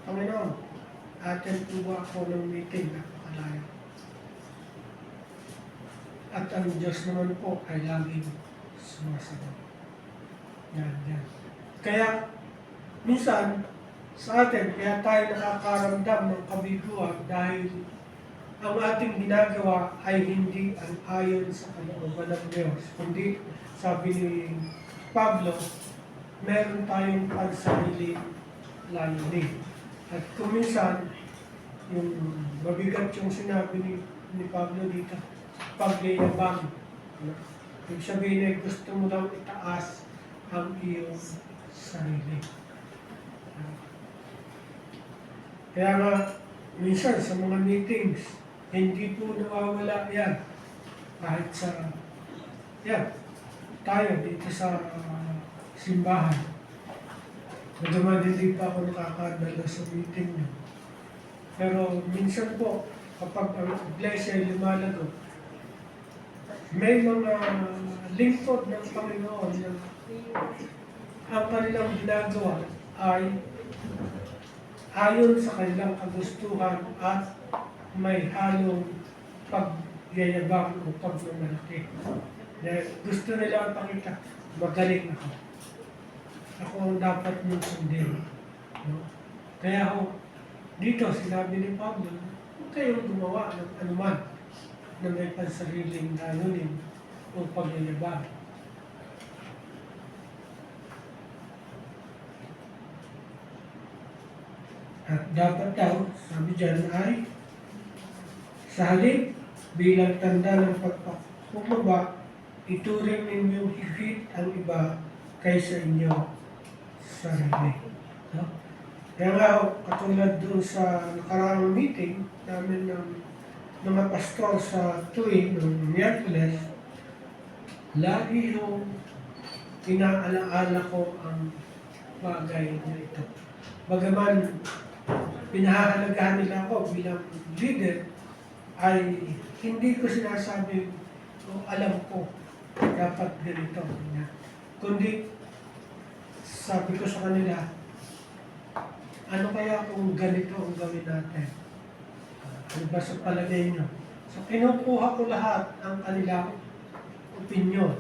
Panginoon, attend po ba ako ng meeting? Napakalayo. At ang Diyos naman po ay laging sumasagot. Yan. Kaya, minsan, sa atin, kaya tayo nakakaramdam ng kabiguan dahil ang ating ginagawa ay hindi ang ayon sa kalooban ng Diyos. Kundi, sabi ni Pablo, meron tayong pansarili layunin. At kung minsan, yung mabigat yung sinabi ni Pablo dito, pagyayabang. Ibig sabihin ay gusto mo daw itaas ang iyong sarili. Kaya nga, minsan sa mga meetings, hindi po nawawala yan. Kahit sa, tayo dito sa simbahan. Nagaman hindi pa ako nakakadala sa meeting niyo. Pero minsan po, kapag ang iglesia ay lumalago, may mga lingkod ng Panginoon na ang kanilang ginagawa ay ayon sa kanilang kagustuhan at may halong pagyayabang o pagmamalaki. Gusto nila pakita, magaling ako. Ako ang dapat mong sundin. No? Kaya dito sinabi ni Pablo, huwag kayong gumawa ng anuman na may pansariling layunin o pagyayabang. At dapat daw, sabi dyan ay, sa halip, bilang tanda ng pagpakumbaba, ituring ninyong higit ang iba kaysa inyo sarili. No? Kaya nga, katulad doon sa nakaraang meeting namin ng mga pastor sa tuwing ng Miyerkules, lagi yung inaalaala ko ang bagay na ito. Bagaman pinahahalagahan nila ako bilang leader, ay hindi ko sinasabi o alam ko dapat ganito. Kundi sabi ko sa kanila, ano kaya kung ganito ang gawin natin? Ano ba sa palagay nyo? So kinukuha ko lahat ang kanilang opinion.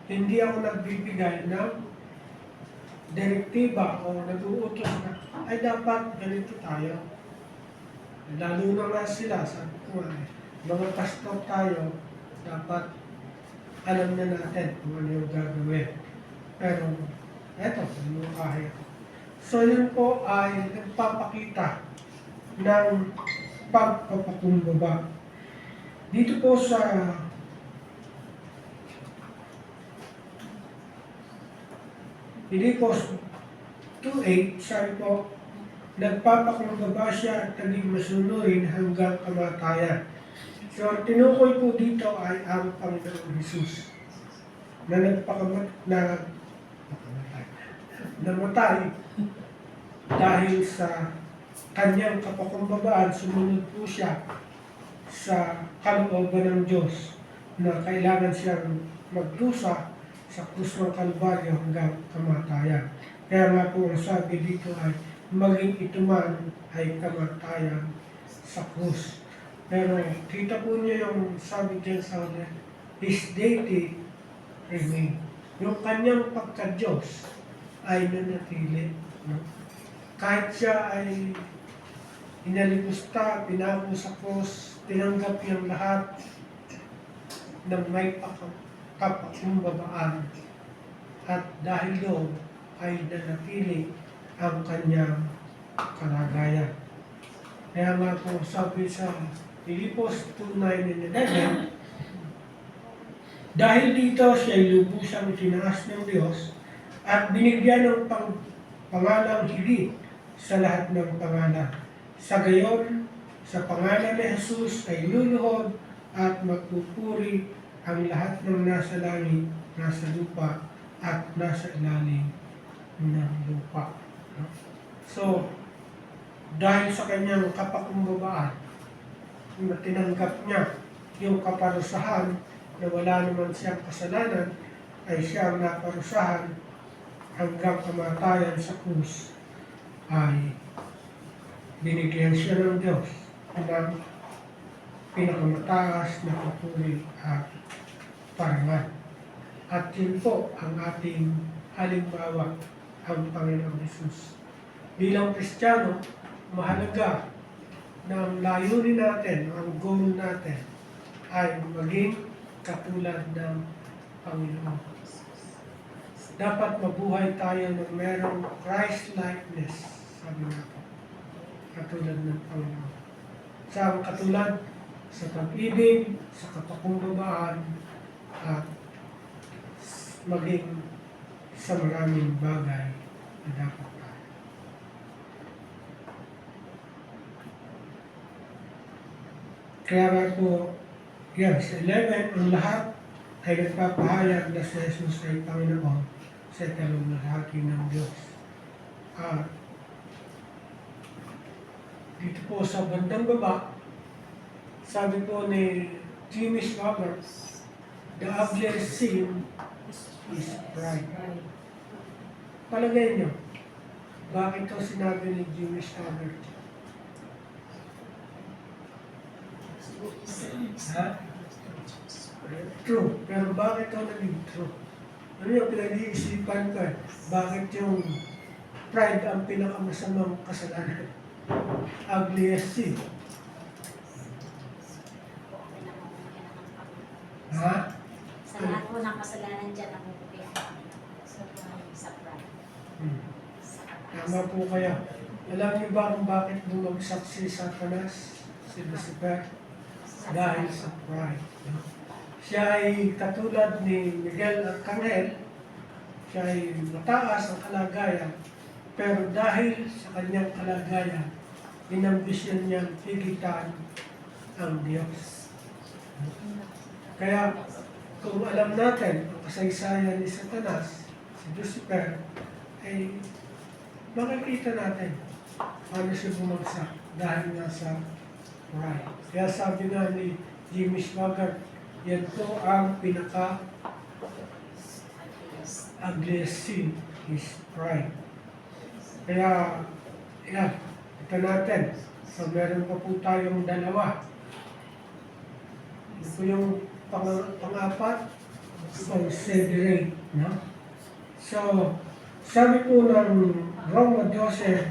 Hindi ako nagbibigay ng direktiba o nag-uutos na ay dapat ganito tayo. Lalo na nga sila, sabi ko nga, mga pastor tayo, dapat alam na natin kung ano yung gagawin. Pero, eto, kaya ko. So yun po ay nagpapakita ng pagpapakumbaba. Dito po sa Filipos 2:8, sabi po, nagpapakumbaba siya at naging masunurin hanggang kamatayan. So, ang tinukoy po dito ay ang Panginoon Jesus na namatay dahil sa kanyang kapakumbabaan. Sumunod po siya sa kalooban ng Diyos na kailangan siyang magdusa sa krus ng Kalbaryo hanggang kamatayan. Kaya nga po ang sabi dito ay maging ito man ay kamatayan sa krus. Pero kita po niyo yung sabi dyan sa ulit, His deity remain. Yung kanyang pagka-Diyos ay nanatili. No? Kahit siya ay inalipusta, pinako sa krus, tinanggap niyang lahat ng may kapakumbabaan. At dahil doon ay nanatili ang kanyang kalagayan. Kaya nga po sabi sa Filipos 2:9-11, dahil dito siya'y lubusang tinaas ng Diyos at binigyan ng pangalang higit sa lahat ng pangalan. Sa gayon, sa pangalan ni Jesus ay luluhod at magpupuri ang lahat ng nasa langit, nasa lupa, at nasa ilalim ng lupa. So, dahil sa kanyang kapakumbabaan, na tinanggap niya yung kaparusahan na wala naman siyang kasalanan, ay siyang naparusahan hanggang kamatayan sa krus, ay binigyan siya ng Diyos ng pinakamataas na papuri at parangal. At yun po ang ating halimbawa, ang Panginoong Jesus. Bilang Kristiyano, mahalaga na ang layunin natin, ang goal natin, ay maging katulad ng Panginoon. Dapat mabuhay tayo ng merong Christ-likeness, sabi nga po, katulad ng Panginoon. Sa katulad sa pag-ibig, sa kapakumbabaan, at maging sa maraming bagay na dapat tayo. Kaya nga po, yan, sa 11, ang lahat ay nagpapahayag na si Jesus ay Panginoon sa ikalulahati ng Diyos. At dito po sa bandang baba, sabi po ni Jimmy Swaggart, the ugliest sin is pride. Palagay nyo, bakit ito sinabi ni Jimmy Swaggart? Ha? True. Pero bakit ito naging true? Ano yung pinag-iisipan ko? Bakit yung pride ang pinakamasamang kasalanan? Ugliest sin. Ha? Sa lahat po ng kasalanan dyan, ang sa pride. Tama po kaya. Alam niyo ba kung bakit bumagsak si Satanas, si Lucifer? Dahil sa pride. No? Siya ay katulad ni Miguel Arcangel, siya ay mataas ang kalagayan, pero dahil sa kanyang kalagayan, inambisyon niyang higitan ang Diyos. Kaya kung alam natin ang kasaysayan ni Satanas, si Lucifer, ay makikita natin paano siya bumagsak dahil nga sa pride. Kaya sabi nga ni Jimmy Swaggart, yan po ang pinaka-ugliest sin is pride. Kaya, yan, ito natin. So, meron pa po tayong dalawa. Ito yung pang-apat, considerate, no? So, sabi po ng Roma 12,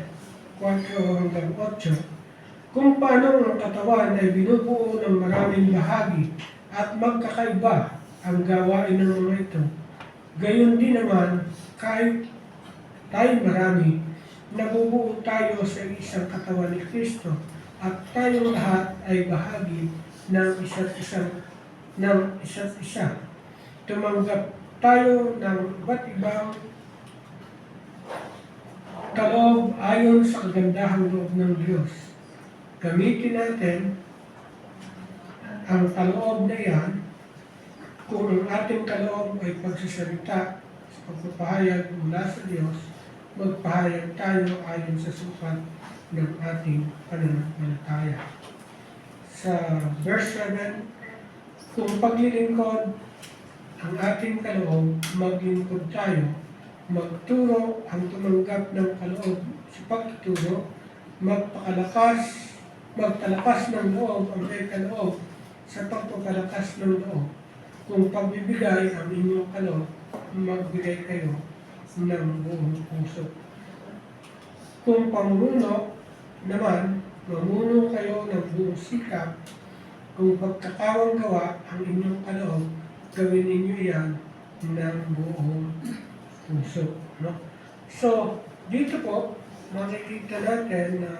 4 hanggang 8, kung paano ang katawan ay binubuo ng maraming bahagi at magkakaiba ang gawain ng mga ito, gayon din naman kahit tayo marami, nabubuo tayo sa isang katawan ni Kristo at tayong lahat ay bahagi ng isa't isa. Tumanggap tayo ng iba't ibang kaloob ayon sa kagandahang loob ng Diyos. Gamitin natin ang kaloob na yan kung ang ating kaloob ay pagsasalita sa pagpapahayag mula sa Diyos, magpahayag tayo ayon sa sukat ng ating pananampalataya. Sa verse 7, kung paglilingkod ang ating kaloob, maglingkod tayo, magturo ang tumanggap ng kaloob sa pagtuturo, magpalakas ng loob ang may kaloob sa pagpapalakas ng loob. Kung pagbibigay ang inyong kaloob, magbigay kayo ng buong puso. Kung pamuno naman, mamuno kayo ng buong sikap. Kung pagkakawang gawa ang inyong kaloob, gawin ninyo yan ng buong puso. No? So, dito po, makikita natin na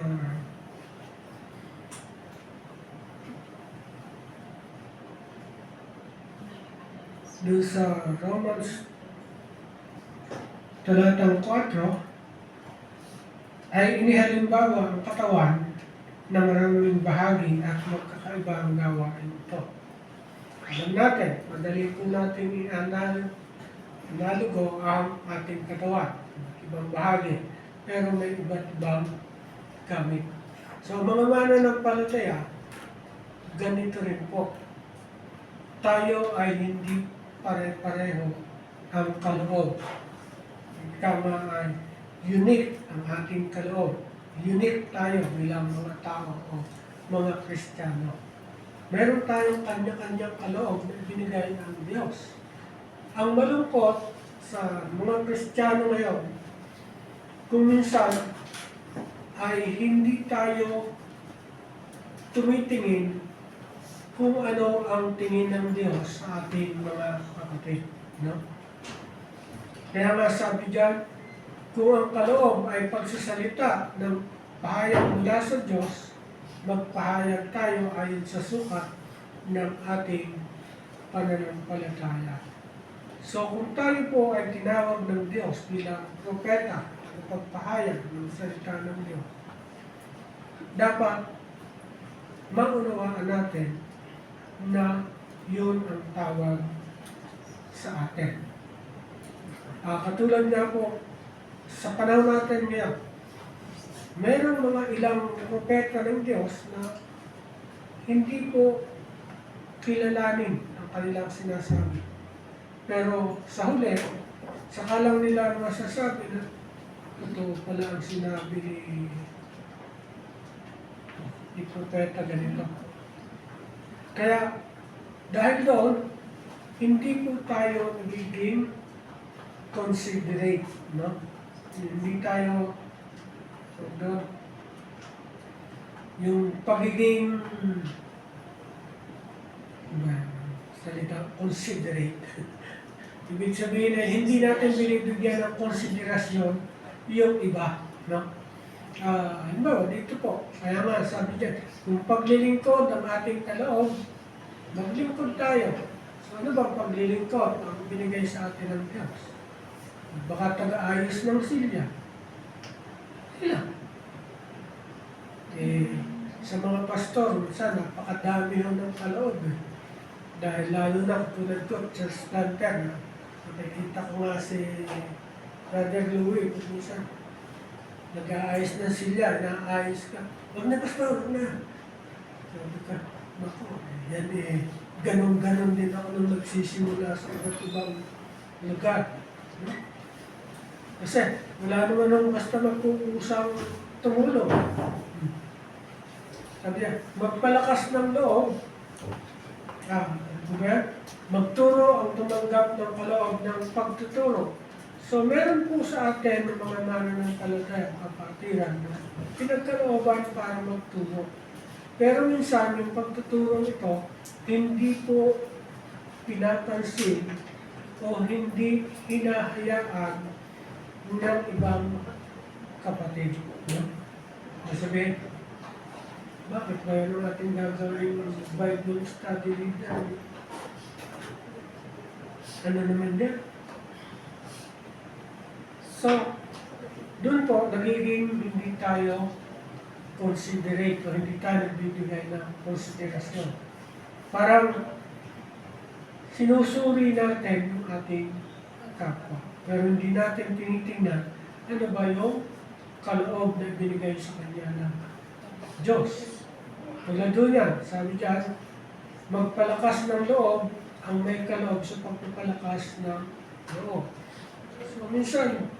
doon sa Romans talatang 4 ay inihalimbawa ang katawan na maraming bahagi at magkakaiba ang gawain ito. Alam natin, madali po natin inalogo ang ating katawan, ibang bahagi, pero may iba't ibang gamit. So mga mananampalataya, ganito rin po. Tayo ay hindi pare-pareho ang kaloob. Tama ay unique ang ating kaloob. Unique tayo bilang mga tao o mga Kristiyano. Meron tayong kanya-kanyang kaloob na binigay ng Diyos. Ang malungkot sa mga Kristiyano ngayon, kung minsan ay hindi tayo tumitingin kung ano ang tingin ng Diyos sa ating mga kapatid. No? Kaya nga sabi dyan, kung ang kaloob ay pagsasalita ng pahayag mula sa Diyos, magpahayag tayo ayon sa sukat ng ating pananampalataya. So kung tayo po ay tinawag ng Diyos bilang propeta o pagpahayag ng salita ng Diyos, dapat maunawaan natin na yun ang tawag sa atin. Katulad nga po, sa panahon natin ngayon, mayroong mga ilang propeta ng Diyos na hindi po kilalanin ang kanilang sinasabi. Pero sa huli, saka lang nila masasabi na ito pala ang sinabi ni propeta ganito. Kaya dahil doon, hindi po tayo nagiging considerate, no? Hindi tayo doon. Yung pagiging salita, considerate. Ibig sabihin ay hindi natin binibigyan ng konsiderasyon yung iba, no? Halimbawa, dito po, kaya nga sabi dyan, kung paglilingkod ang ating kaloob, maglingkod tayo. So ano bang paglilingkod ang binigay sa atin ng Diyos? Baka taga-ayos ng silya. Sila. sa mga pastor, minsan napakadami ho ng kaloob eh. Dahil lalo na katulad ko, church planter, na nakikita ko nga si Brother Louie, kung minsan nag-aayos ng silya, naayos ka. Huwag na pastor, huwag na. Sabi ka, naku, yan eh, ganon-ganon din ako nung nagsisimula sa iba't ibang lugar. Kasi wala naman nung basta magkukusang tumulong. Sabi niya, magpalakas ng loob. Magturo ang tumanggap ng kaloob ng pagtuturo. So meron po sa atin ng mga mananampalataya, kapatiran na pinagkalooban para magturo. Pero minsan yung pagtuturo ito, hindi po pinapansin o hindi hinahayaan ng ibang kapatid. Sabihin, bakit mayroon natin gagawin Bible study leader? Ano naman yan? So, doon po, nagiging hindi tayo considerate o hindi tayo nagbibigay ng konsiderasyon. Parang sinusuri natin yung ating kapwa. Pero hindi natin tinitingnan ano ba yung kaloob na binigay sa kanya ng Diyos. Tulad doon yan, sabi dyan, magpalakas ng loob ang may kaloob sa pagpapalakas ng loob. So minsan,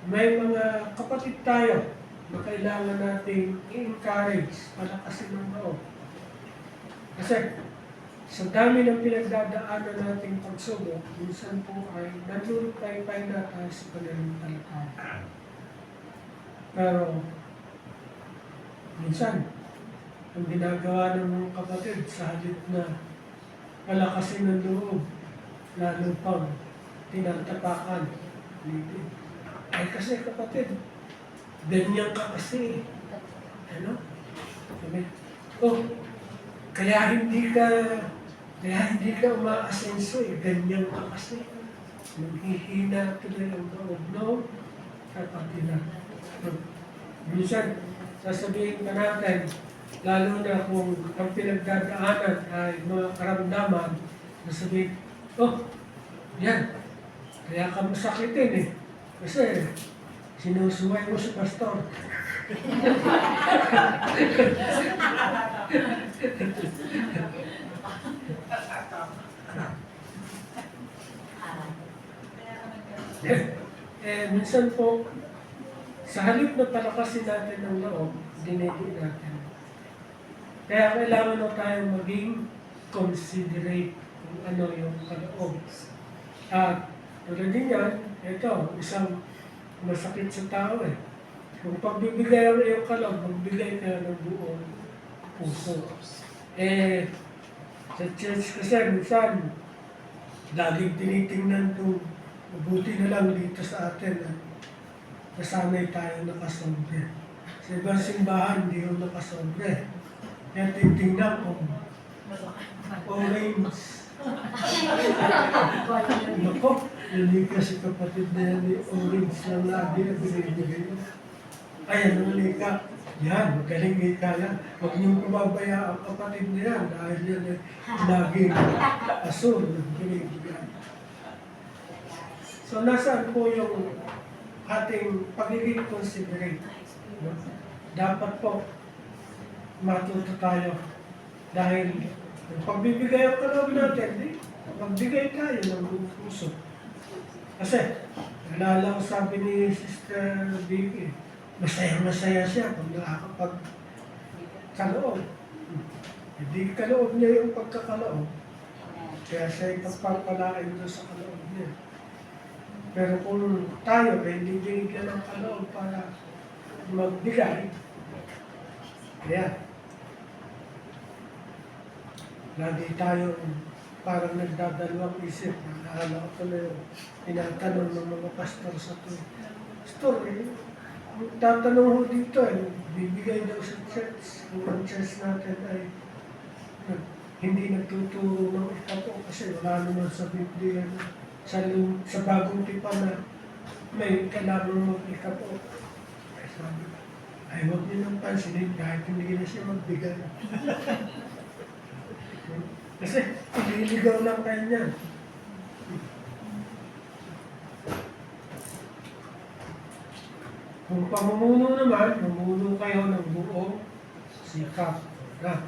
may mga kapatid tayo na kailangan natin i-encourage, palakasin ng loob. Kasi sa dami ng pinagdadaanan nating pagsubok, minsan po ay nanlulupay-pay na tayo sa kanilang talakay. Pero minsan, ang ginagawa ng mga kapatid sa halip na palakasin ng loob, lalo pang tinatapakan. Ay kasi kapatid, ganyan ka kasi. Ano? Sabi, oh, kaya hindi ka umaasenso eh, ganyan ka kasi. Naghihina tuloy ang loob, no? Kapatid na. Minsan, sasabihin pa natin, lalo na kung ang pinagdadaanan ay mga karamdaman, sasabihin, oh, yan, kaya ka masakitin eh. Kasi, sinusuway mo si pastor. Minsan po, sa halip na palakasin natin ng loob, dinedi natin. Kaya kailangan na tayong maging considerate kung ano yung kaloob. At tulad din yan, ito, isang masakit sa tao eh. Kung pagbibigay ang iyong kaloob, magbigay ka ng buong puso. Sa church kasi minsan, laging tinitingnan kung mabuti na lang dito sa atin at nasanay tayo nakasobre. Sa ibang simbahan, hindi yung nakasobre. Kaya titingnan kung orange. Nako, hindi kasi kapatid na yan ni orange lang lagi na binibigay. Ayan, nalali ka. Yan, magaling ika yan. Huwag niyong pumabaya ang kapatid na yan dahil yan ay laging asul na binibigay. So, nasaan po yung ating pagiging considerate? Dapat po matuto tayo dahil kung pagbibigay ang kaloob natin, magbigay tayo ng buong puso. Kasi, nalala ko sabi ni Sister Vicky, masaya-masaya siya kung nakakapagkaloob. Hindi kaloob niya yung pagkakaloob. Kaya siya ipagpapalain doon sa kaloob niya. Pero kung tayo ay hindi binigyan ng kaloob para magbigay, kaya lagi tayo parang nagdadalawang isip. Naalala ko na yung tinatanong ng mga pastor sa pastor, tatanong ho dito bibigay daw sa church. Kung ang church natin ay hindi nagtuturo ng ikapo kasi wala naman sa Biblia sa bagong tipan na may kailangan mag-ikapo. Sabi, ay huwag niyo nang pansinin kahit hindi na siya magbigay. Kasi ililigaw lang kayo niyan. Kung pamumuno naman, mamumuno kayo ng buong sikap. Na.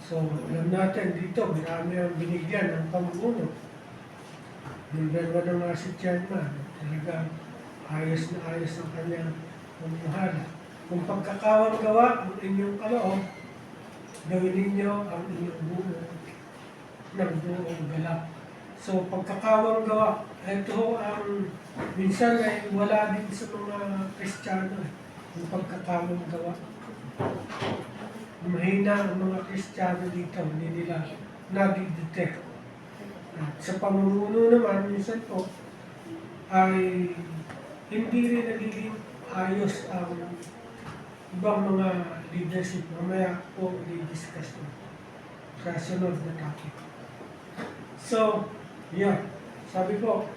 So, alam natin dito, marami ang binigyan ng pamumuno. Yung dalawa na nga si Chairman, talagang ayos na ayos ang kanyang pamumuhala. Kung pagkakawang gawa ang inyong kaloob, gawin ninyo ang inyong ng buong galak. So, pagkakawang gawa, ito ang minsan ay wala din sa mga Kristiyano, yung pagkakawang gawa. Mahina ang mga Kristiyano dito, hindi nila nadi-detect. At sa pamumuno naman, minsan po, ay hindi rin nagiging ayos ang ibang mga leadership. Mamaya po i-discuss mo sa sunod na topic. So, yeah, sabi ko,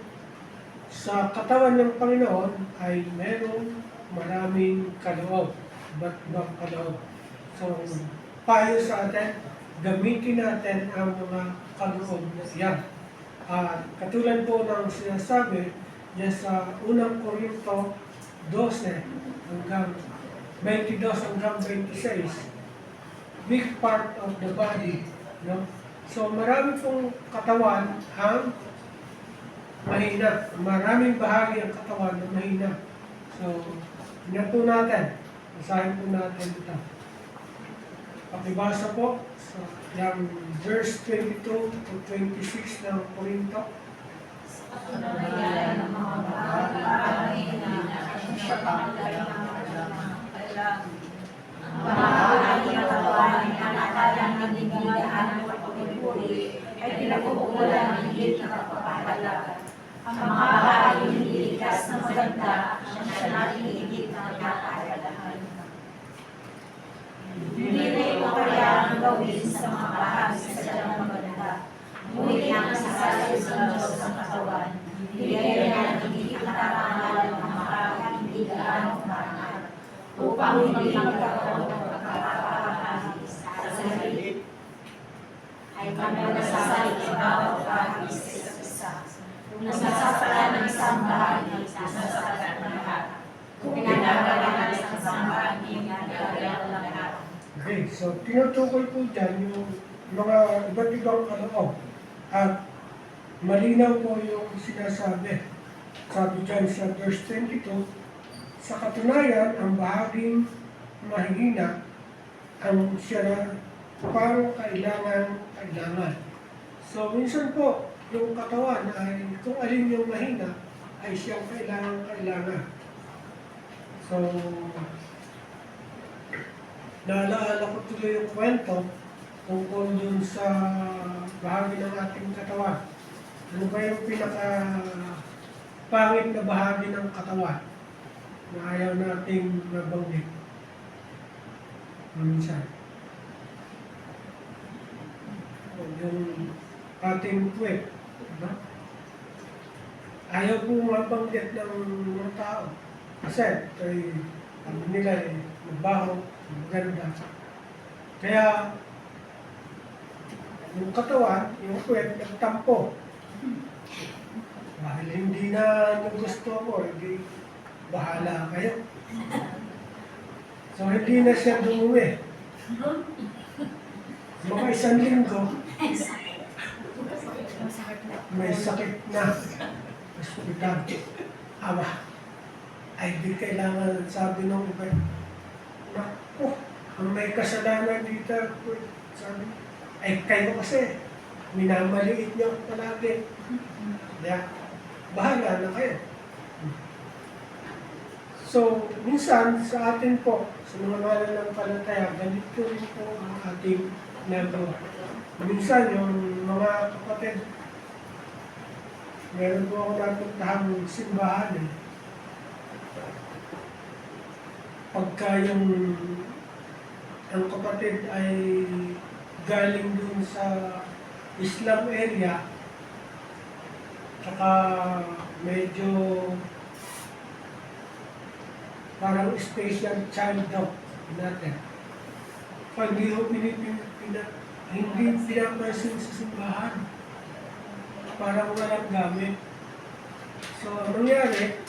sa katawan ng Panginoon ay merong maraming kaloob, iba't ibang kaloob. So, payo sa atin, gamitin natin ang mga kaloob na yan. Katulad po ng sinasabi, yan sa unang Korinto 12 hanggang 22 hanggang 26, big part of the body, no? So, marami pong katawan ang mahina. Maraming bahagi ang katawan na mahina. So, tingnan po natin. Basahin po natin ito. Pakibasa po sa yung verse 22 to 26 ng Korinto. Bahagi ng katawan na nakalang nabibigyan mo ay pinagkukulan ng higit na kapapalaga. Ang mga bahagi ng likas na maganda siya natin higit na kapapalagahan. Hindi na ito kailangan gawin sa mga bahagi sa dyan maganda. Ngunit ang sasayos ng Diyos sa katawan, bigyan niya ng higit na karangalan ng mga hindi gaano karangalan upang hindi magkakaroon ng pagkakahagi sa sarili ay kami nasasalit sa bawat bahagi sa isa't isa. Kung nasasaktan ng isang bahagi, nasasaktan ng lahat. Kung pinagagalan ng isang bahagi, pinagagalan ng lahat. Okay, so tinutukoy po dyan yung mga iba't ibang kaloob. At malinaw po yung sinasabi. Sabi dyan sa verse 22, sa katunayan, ang bahaging mahihina ang siya na parang kailangan. So, minsan po, yung katawan ay kung alin yung mahina, ay siyang kailangan. So, naalala ko tuloy yung kwento tungkol dun sa bahagi ng ating katawan. Ano ba yung pinaka-pangit na bahagi ng katawan na ayaw nating nabanggit? Minsan. Yung ating puwet. Diba? Ayaw po mabanggit ng mga tao. Kasi ay ano nila mabaho, maganda. Kaya yung katawan, yung puwet, nagtampo. Dahil hindi na nagusto ko, hindi bahala kayo. So hindi na siya dumuwi. Mga isang linggo, may sakit na hospital. Ama, ay di kailangan, sabi nung iba, naku, ang may kasalanan dito, sabi, ay kayo kasi, minamaliit niyo palagi. Kaya, bahala na kayo. So, minsan sa atin po, sa mga mananampalataya, ganito rin po ang ating nagawa. Minsan, yung mga kapatid, meron po ako natuntahang simbahan eh. Pagka yung ang kapatid ay galing dun sa Islam area, tsaka medyo parang special child daw natin. Pag hindi ho hindi pinapansin sa simbahan, parang walang gamit. So, ang nangyari,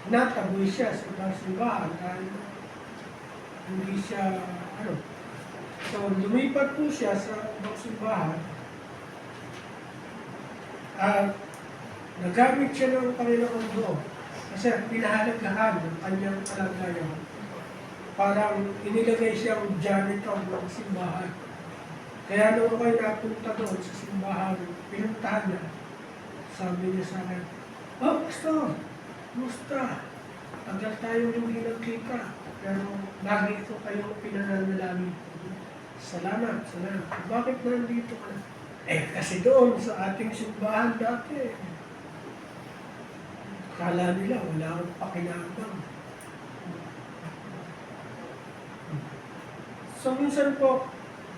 nataboy siya sa ibang simbahan dahil hindi siya, So, lumipat po siya sa ibang simbahan at nagamit siya ng Panginoon doon. Kasi pinahalagahan ng kanyang kalagayan. Parang inilagay siyang janitor ng simbahan. Kaya nung ako'y napunta doon sa simbahan, pinuntahan niya. Sabi niya sa akin, "Oh, Pastor, kumusta? Tagal tayong hindi nagkita. Pero lagi ko kayong pinananalangin. Salamat, salamat. Bakit nandito ka na?" Kasi doon sa ating simbahan dati, kala nila wala akong pakinabang. So minsan po,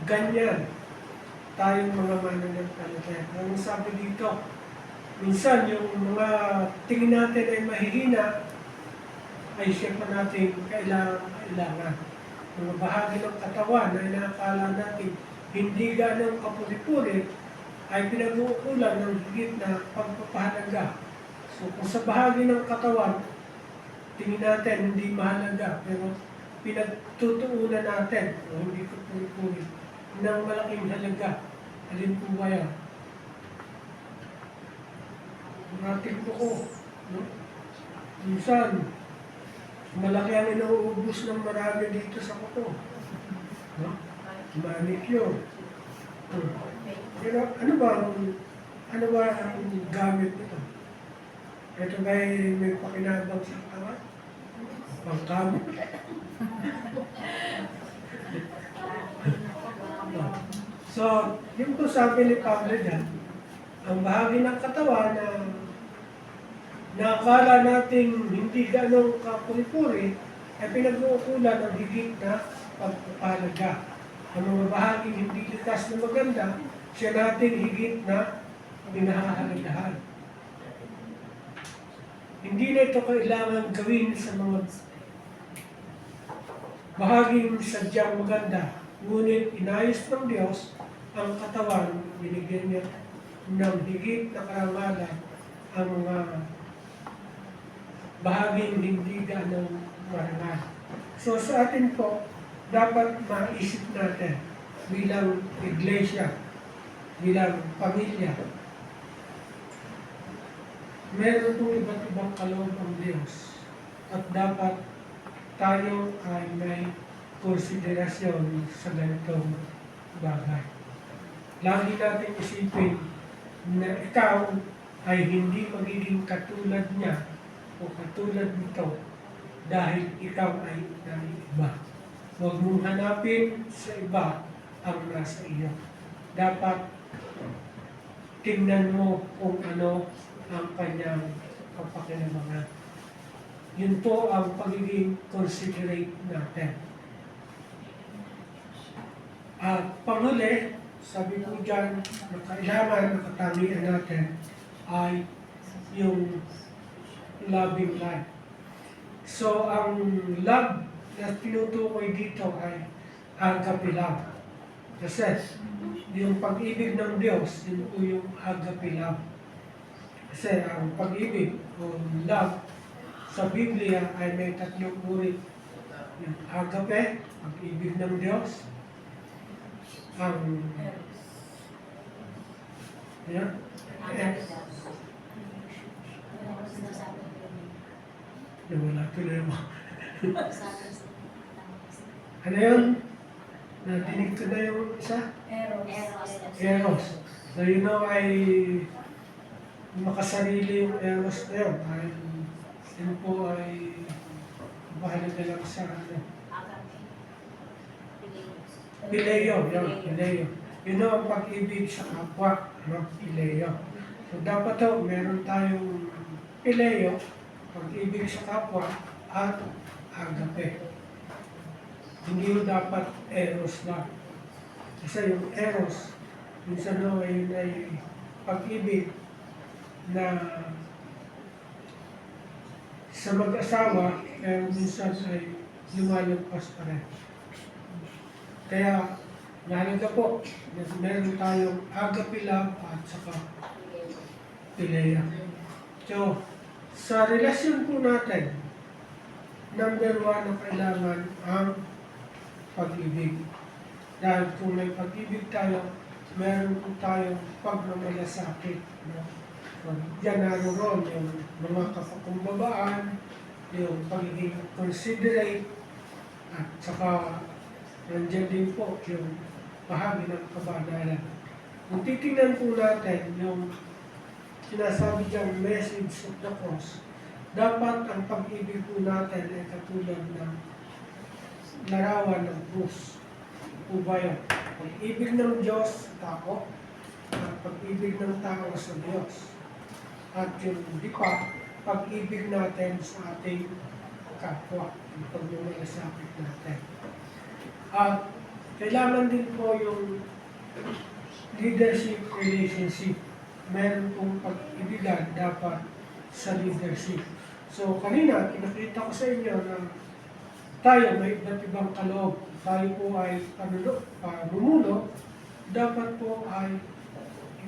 ganyan tayong mga mananampalataya. Ang sabi dito, minsan yung mga tingin natin ay mahihina, ay siya pa natin kailangan. Mga bahagi ng katawan na inakala natin hindi ganang kapuri-puri, ay pinag-uukulan ng higit na pagpapahalaga. So kung sa bahagi ng katawan, tingin natin hindi mahalaga, pero pinagtutuunan natin, o hindi ko puri-puri, ng malaking halaga. Alin po ba yan? Matik po ko. No? Minsan, malaki ang inuubos ng marami dito sa kuko. No? Manicure. Pero ano ba ang gamit nito? Ito ba may pakinabang sa katawan? Pangkamot. So, yung po sabi ni Pablo dyan, ang bahagi ng katawan na nakakala nating hindi ganong kapuri-puri, ay pinag-uukulan ng higit na pagpapalaga. Ang mga bahaging hindi likas na maganda, siya natin higit na pinahahalagahan. Hindi na ito kailangan gawin sa mga bahaging sadyang maganda, ngunit inayos ng Diyos ang katawan, binigyan niya ng higit na karangalan ang mga bahaging hindi ganong marangal. So sa atin po, dapat maisip natin bilang iglesia, bilang pamilya, meron po iba't ibang kaloob ang Diyos at dapat tayo ay may konsiderasyon sa ganitong bagay. Lagi natin isipin na ikaw ay hindi magiging katulad niya o katulad nito dahil ikaw ay naiiba. Huwag mong hanapin sa iba ang nasa iyo. Dapat tingnan mo kung ano ang kanyang kapakinabangan. Yun po ang pagiging considerate natin. At panghuli, sabi ko dyan, na kailangan na katangian natin ay yung loving life. So, ang love na tinutukoy dito ay agape love. Kasi, yung pag-ibig ng Diyos, yun po yung agape love. Kasi ang pag-ibig o love sa Biblia ay may tatlong uri. Yung agape, pag-ibig ng Diyos, ang nawala tuloy mo. Ano yun? Nadinig ko na yung isa? Eros. So you know, ay makasarili yung eros na yun. Ay, yun po ay mahalaga lang sa Pileo, yun, Pileo. Yun ang pag-ibig sa kapwa, Pileo. So dapat to, meron tayong Pileo, pag-ibig sa kapwa, at agape. Hindi yung dapat eros lang. Kasi yung eros, minsan no, ay pag-ibig na sa mag-asawa, pero minsan ay lumalagpas pa rin. Kaya, mahalaga po, meron tayong agape love at saka Pilea. So, sa relasyon po natin, number 1 na kailangan ang pag-ibig. Dahil kung may pag-ibig tayo, meron po tayong pagmamalasakit. No? So, diyan naroon yung mga kapakumbabaan, yung pagiging considerate, at saka nandiyan din po yung bahagi ng kabanalan. Kung titingnan po natin yung sinasabi diyang message of the cross, dapat ang pag-ibig po natin ay katulad ng larawan ng krus. Po ba yan? Pag-ibig ng Diyos sa tao, at pag-ibig ng tao sa Diyos. At yung di pa, pag-ibig natin sa ating kapwa, yung pagmamalasakit natin. At kailangan din po yung leadership relationship. Meron pong pag-ibigan dapat sa leadership. So kanina, pinakita ko sa inyo na tayo may iba't ibang kaloob. Tayo po ay pamumuno, dapat po ay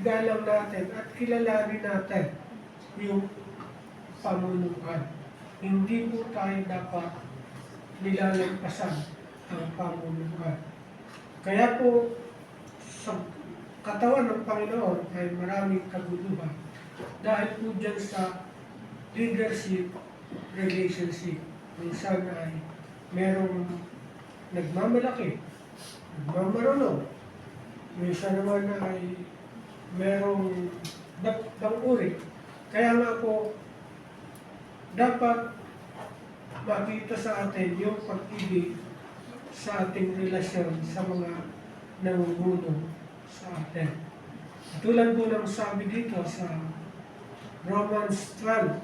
igalang natin at kilalanin natin yung pamunuan. Hindi po tayo dapat nilalagpasan ang pamunuan. Kaya po, sa katawan ng Panginoon ay maraming kaguluhan dahil po dyan sa leadership relationship. Minsan ay merong nagmamalaki, nagmamarunong. Minsan naman ay merong dapat uri. Kaya nga po, dapat makita sa atin yung pag-ibig sa ating relasyon sa mga namumuno sa atin. Tulad po ng sabi dito sa Romans 12,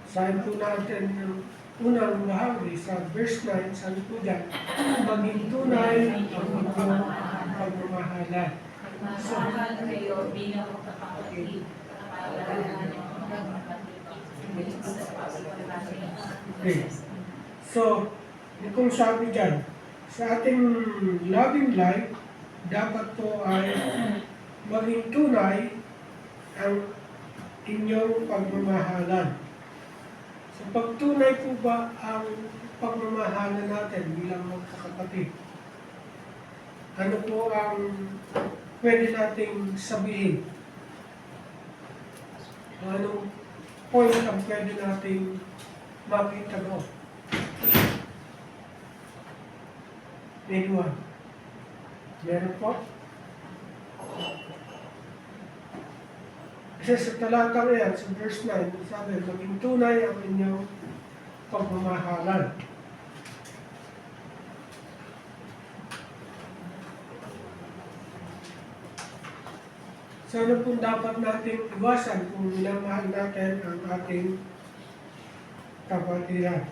sabi po natin yung unang bahagi sa verse 9, sabi po dyan, maging tunay ang inyong pagmamahalan. Mahal kayo bilang kapatid. Okay. So, kung sabi dyan, sa ating loving life, dapat po ay maging tunay ang inyong pagmamahalan. So, pagtunay po ba ang pagmamahalan natin bilang magkakapatid? Ano po ang pwede nating sabihin? Anong point ang pwede nating makita doon? Anyone? Meron po? Kasi sa talatang yan, sa verse 9, sabi, maging tunay ang inyong pagmamahalan. So ano po dapat nating iwasan kung minamahal natin ang ating kapatiran?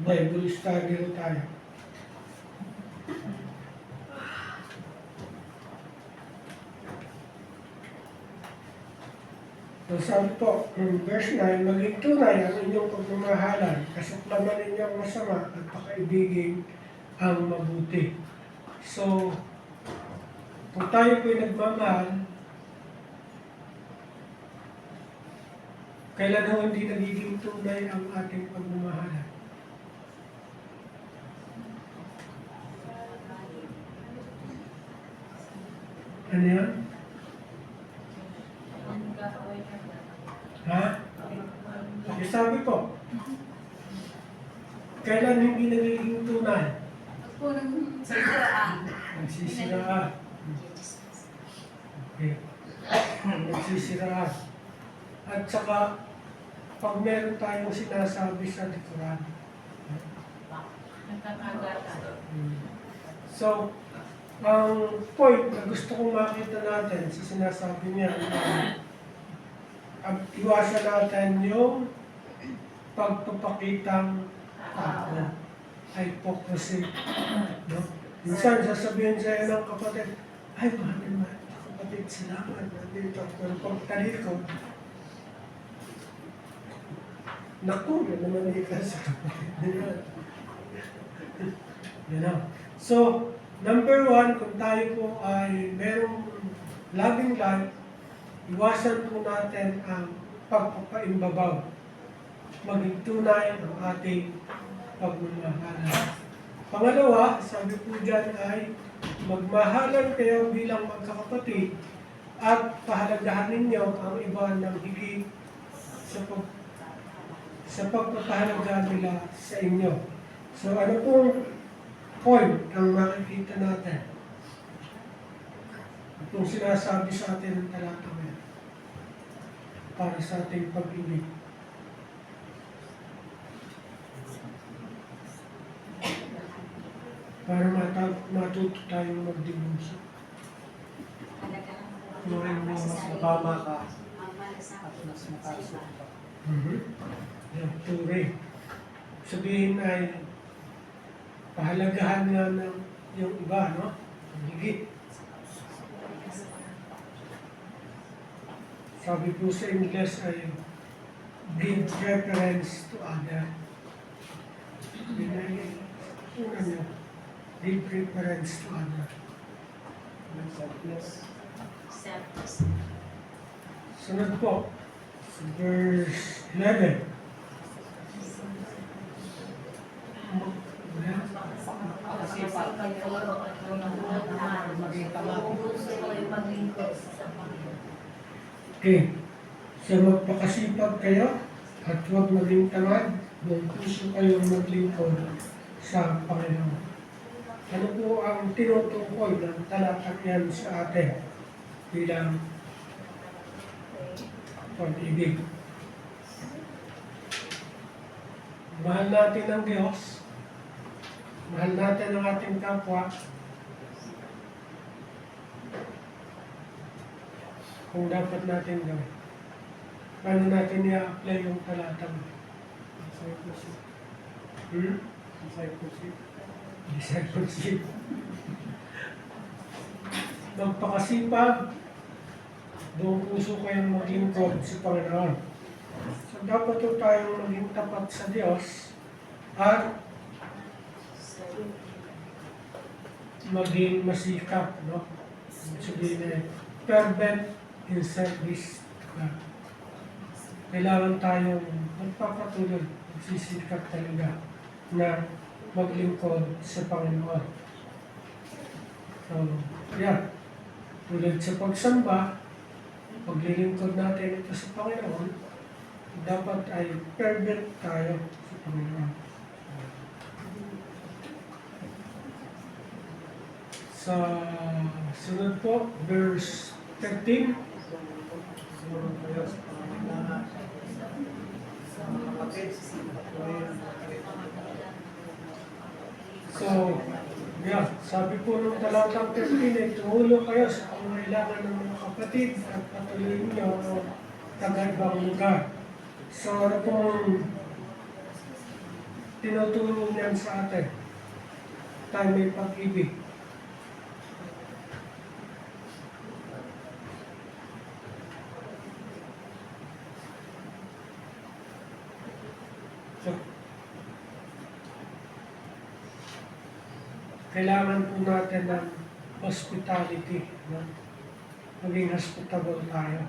Bible study rin tayo. So sabi po, verse 9, maging tunay ang inyong pagmamahalan, kasaklaman ninyo ang masama at pakaibigin ang mabuti. So, kung tayo po'y nagmamahal, kailan ho hindi nagiging tunay ang ating pagmamahalan? Ano yan? Ha? Okay, sabi ko, kailan hindi nagiging tunay? Nagsisiraan. Okay. Nagsisiraan. At saka, pag meron tayong sinasabi sa likuran. So, ang point na gusto kong makita natin sa sinasabi niya, iwasan natin yung pagpapakitang tao. hypocrisy. No? Minsan, sasabihin sa'yo ng kapatid, ay, bakit naman, kapatid, salamat, nandito. Pero pagtalikod, naku, yun naman ikas sa kapatid. You know? So, number one, kung tayo po ay merong loving life, iwasan po natin ang pagpapaimbabaw. Maging tunay ang ating pagmamahalan. Pangalawa, sabi po dyan ay magmahalan kayo bilang magkakapatid at pahalagahan ninyo ang iba ng higit sa pagpapahalaga nila sa inyo. So ano pong point ang makikita natin? Itong sinasabi sa atin ng talata ngayon para sa ating pag-ibig. Para matuto tayong magdibuso. Turing mo mas mababa ka at mas mataas ka. Yung turing. Sabihin ay pahalagahan nga ng yung iba, no? Ang higit. Sabi po sa English ay give preference to other. Una niyo, give preference to other. Selfless. Sunod po, verse 11. Okay. So magpakasipag kayo at huwag maging tamad, buong puso kayong maglingkod sa Panginoon. Ano po ang tinutukoy ng talatang yan sa atin bilang pag-ibig? Mahal natin ang Diyos, mahal natin ang ating kapwa, kung dapat natin gawin. Paano natin i-apply yung talatang? Discipleship. Discipleship. Discipleship. Magpakasipag, buong puso kayong maglingkod sa Panginoon. So dapat po tayong maging tapat sa Diyos at maging masikap, no? Sabihin na, fervent in service to God. Kailangan tayong magpapatuloy, magsisikap talaga na maglingkod sa Panginoon. So, yan. Tulad sa pagsamba, paglilingkod natin ito sa Panginoon, dapat ay fervent tayo sa Panginoon. Sa sunod po, verse 13. Siguro kayo sa pangangailangan sa mga kapatid, patuloy ang So, yeah, sabi po ng talatang 15 ay tumulong kayo sa pangangailangan ng mga kapatid at patuloy niyo ang taga-ibang lugar. So, ano pong tinutulong niyan sa atin? Tayo may pag-ibig. So, kailangan po natin ng hospitality, no? Maging hospitable tayo.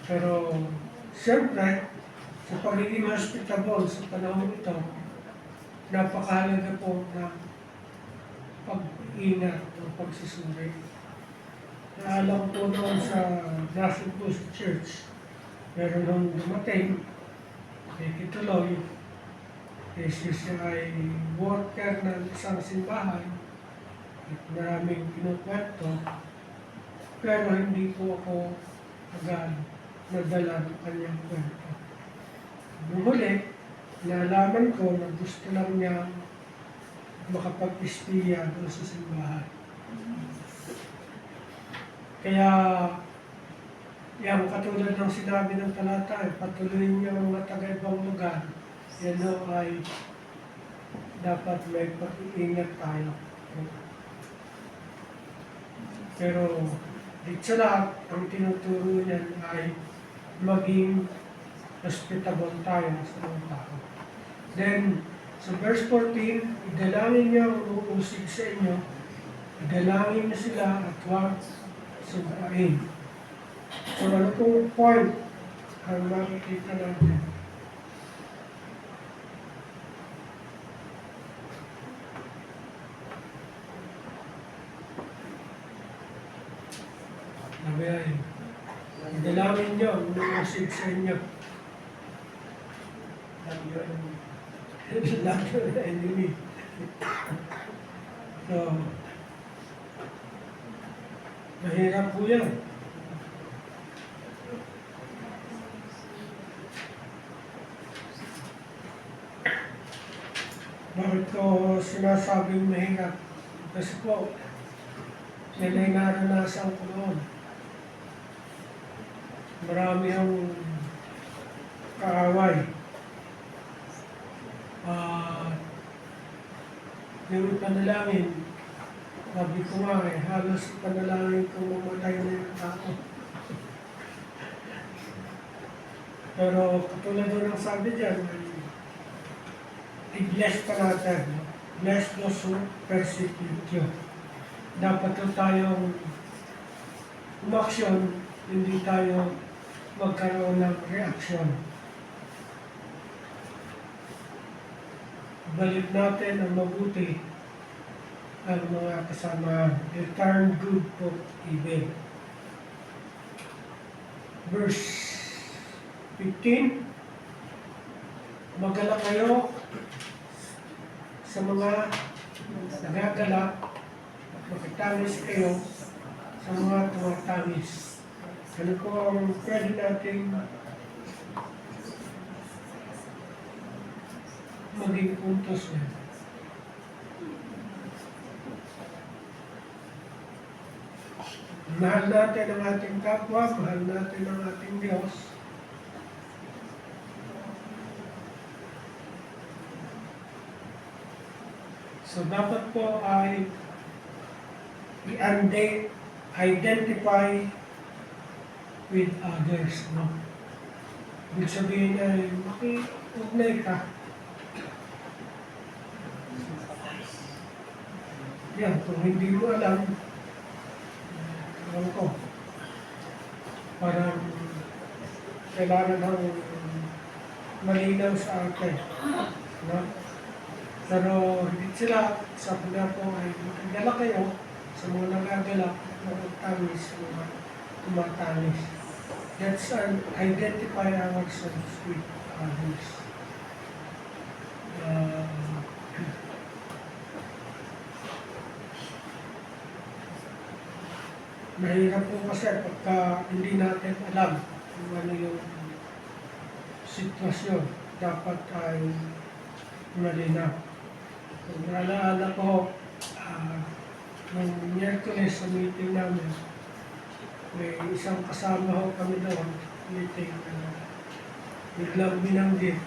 Pero, siyempre, sa pagiging hospitable sa panahon ito, napakahalaga po na pag-ingat o pagsusuri. Naalam po noon sa National Post Church, meron nung dumating, may kituloy, kasi siya ay worker ng isang simbahan at maraming kinukwento, pero hindi po ako agad nadala ng kanyang kwento. Nung huli, nalaman ko na gusto lang niya makapag-ispiya doon sa simbahan. Kaya, yan, katulad ng sinabi ng talata, patuloy niya ang mga taga-ibang lugar yan ho ay dapat may pag-iingat tayo. Pero dito sa lahat, ang tinuturo niyan ay maging hospitable tayo sa mga tao. Then, sa verse 14, idalangin niyo ang uusig sa inyo, idalangin niyo sila at huwag sumpain. So, ano pong point ang makikita natin? Sabi ay, idalangin niyo ang uusig sa inyo. Lahat yun ang enemy. So, mahirap po yan. Bakit ko sinasabing mahirap? Kasi po, yan ay naranasan ko noon. Marami ang kaaway. Yung panalangin, sabi ko nga halos panalangin kong mamatay na yung tao. Pero katulad doon ang sabi dyan, i-bless ka natin. Bless those who persecute you. Dapat po tayong umaksyon, hindi tayo magkaroon ng reaksyon. Balik natin ang mabuti ang mga kasama. Return good for evil. Verse 15, magala kayo sa mga nagagalak, makitamis kayo sa mga tumatamis. Ano po ang pwede natin maging puntos niya? Mahal natin ang ating kapwa, mahal natin ang ating Diyos. So dapat po ay i-identify with others, no? Ibig sabihin ay makiugnay ka. Yan, kung hindi mo alam ko, parang kailangan ng malinaw sa atin, no? Pero hindi sila, sabi na po ay magdala kayo sa mga nagagalak, magtamis, sa mga tumatamis. Let's identify ourselves with others. Mahirap po kasi pagka hindi natin alam kung ano yung sitwasyon, dapat ay malinaw. Kung naalala ko, nung Miyerkules sa meeting namin, may isang kasama ho kami doon, meeting, biglang binanggit.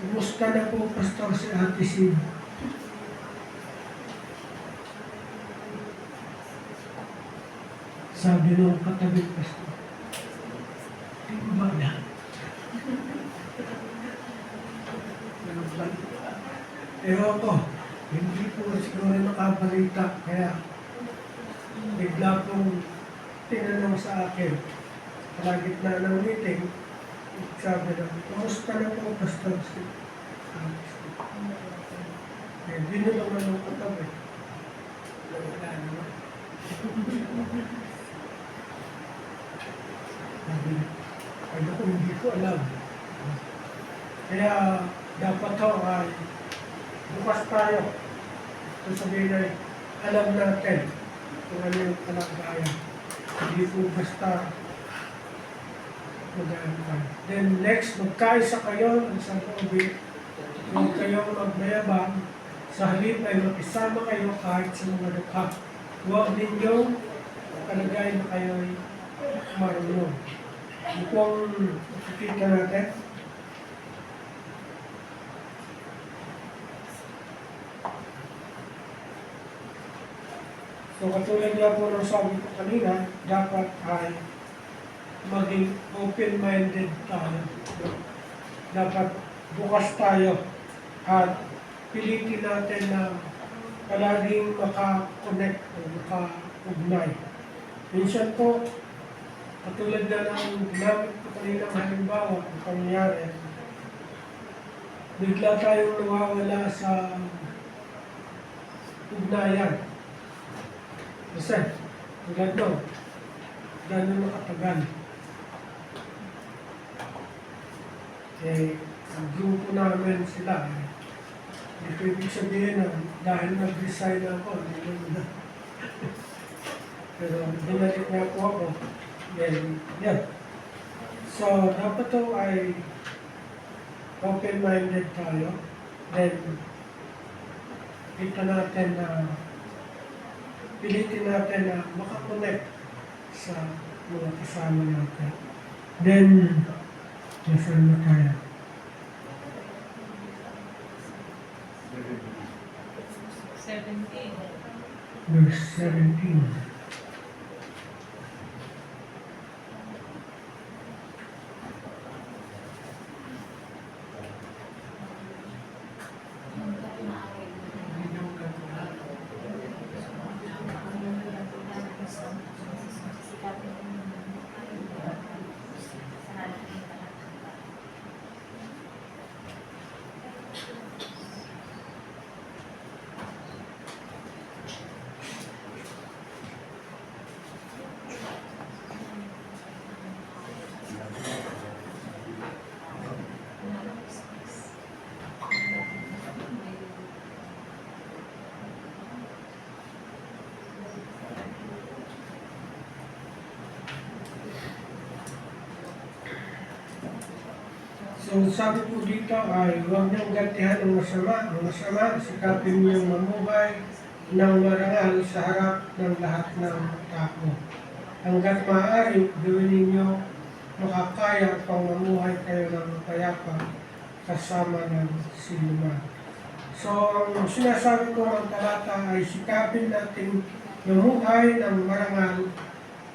Kumusta na po, Pastor, si Ate Sid? Sabi nung katabi, Pastor, di ko ba na? Ewan ko, hindi po siguro nakabalita, kaya bigla pong tinanong sa akin, kalagitna ng meeting, sabi na, kumusta na po, Pastor? Eh, binulong na ng katabi. Wala naman. Ay, naku, hindi ko alam. Kaya dapat ho ay bukas tayo. Ito sabihin ay alam natin kung ano yung kalagayan. Hindi po basta mag-aantay. Then next, magkaisa kayo ng isang obi. Huwag kayong magmayabang. Sa halip ay makisama kayo kahit sa mga dukha. Huwag ninyong kalagayan na kayo ay marunong. Ito ang makikita natin. So katulad nga po ng sabi ko kanina, dapat ay maging open-minded tayo. Dapat bukas tayo at pilitin natin na palaging maka-connect o maka-ugnay. Minsan po, katulad na ng ginamit ko kanina halimbawa, ang pangyayari, bigla tayong nawawala sa ugnayan. Kasi, tulad no, gano'n nakatagal. Ang grupo namin sila, ito ibig sabihin na dahil nag-resign ako, hindi na. Pero binalik niya po ako. Then, yan. So, dapat to ay open-minded tayo. Then, kita natin na pilitin natin na makakonect sa mga kasama natin. Then, nasaan na tayo? Verse 17. So sabi po dito ay huwag niyong gantihan ang masama. Ang masama, sikapin niyong mamuhay ng marangal sa harap ng lahat ng tao. Hanggat maaari, gawin ninyo makakaya pang mamuhay kayo ng mapayapa kasama ng sinuman. So ang sinasabi ko ng talata ay sikapin natin mamuhay ng marangal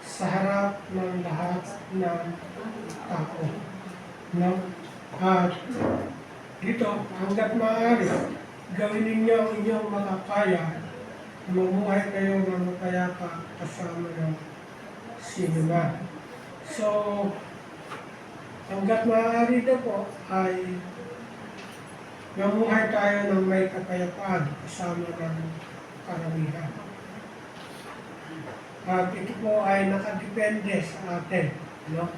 sa harap ng lahat ng tao. No? At dito, hanggat maaari, gawin ninyo ang inyong makakaya na mamuhay kayo ng mapayapa kasama ng sinuman. So, hanggat maaari na po ay mamuhay tayo ng may kapayapaan kasama ng karamihan. At ito po ay nakadepende sa atin, no?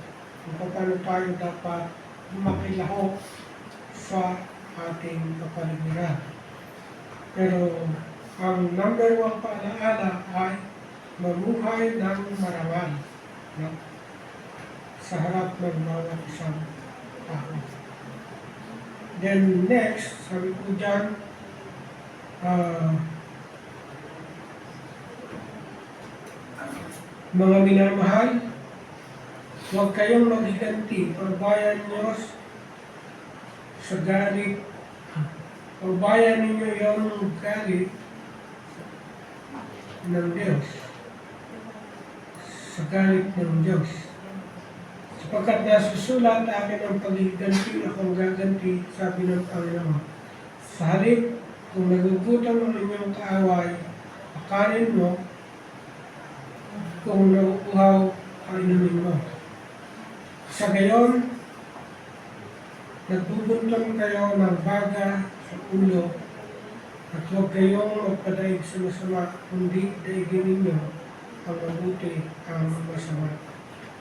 Kung paano tayo dapat makilahok sa ating kapaligiran. Pero ang number one paalaala ay mamuhay ng marangal, no? Sa harap ng bawat isang tao. Then next, sabi ko dyan, mga minamahal, huwag kayong maghiganti, pagbayan niyo sa galit, pagbayan ninyo yung galit ng Diyos, sa galit ng Diyos. Sapagkat nasusulat akin ang paghiganti, akong gaganti, sabi ng Panginoon. Sa halip, kung nagugutom ang inyong kaaway, akarin mo, kung nauuhaw, kainumin mo. Sa gayon, nagbubuntong kayo ng baga sa ulo at huwag kayong magpadaig sa masama, kundi daigin ninyo ang mabuti ang masama.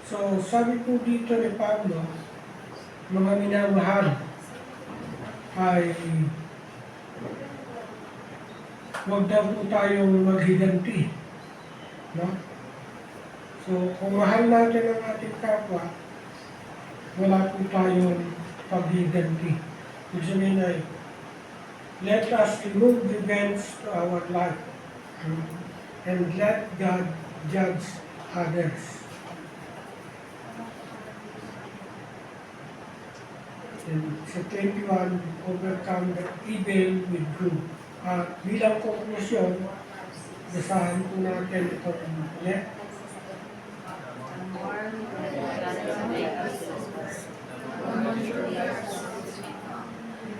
So, sabi po dito ni Pablo, mga minamahal, ay huwag daw po tayong maghiganti. No? So, kung mahal natin ang ating kapwa, wala po tayong paghiganti. Ibig sabihin ay, let us remove revenge to our life and let God judge others. And sa 21, overcome the evil with good. Bilang konklusyon, Basahin po natin ito ulit.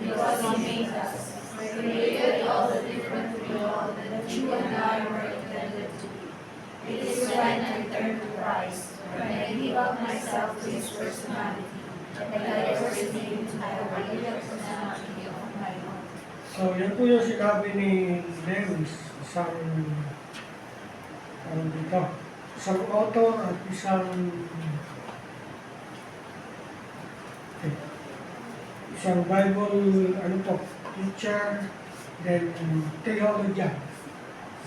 Because He made us, created all the different people that you and I were intended to be. It is when I turn to Christ, when I give up myself to His personality, that I first begin to have a real personality of my own. So, yan po yung sinabi ni Lewis, isang author at isang Bible, teacher, then theologian.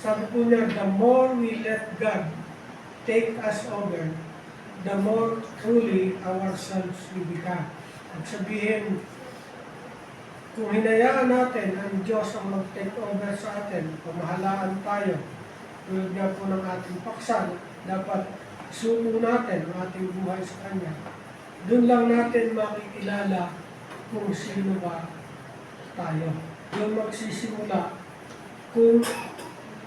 Sabi po niya, the more we let God take us over, the more truly ourselves we become. At sabihin, kung hinayaan natin ang Diyos ang mag-take over sa atin, pamahalaan tayo, tulad nga po ng ating paksa, dapat suko natin ang ating buhay sa Kanya. Doon lang natin makikilala kung sino ba tayo. Doon magsisimula kung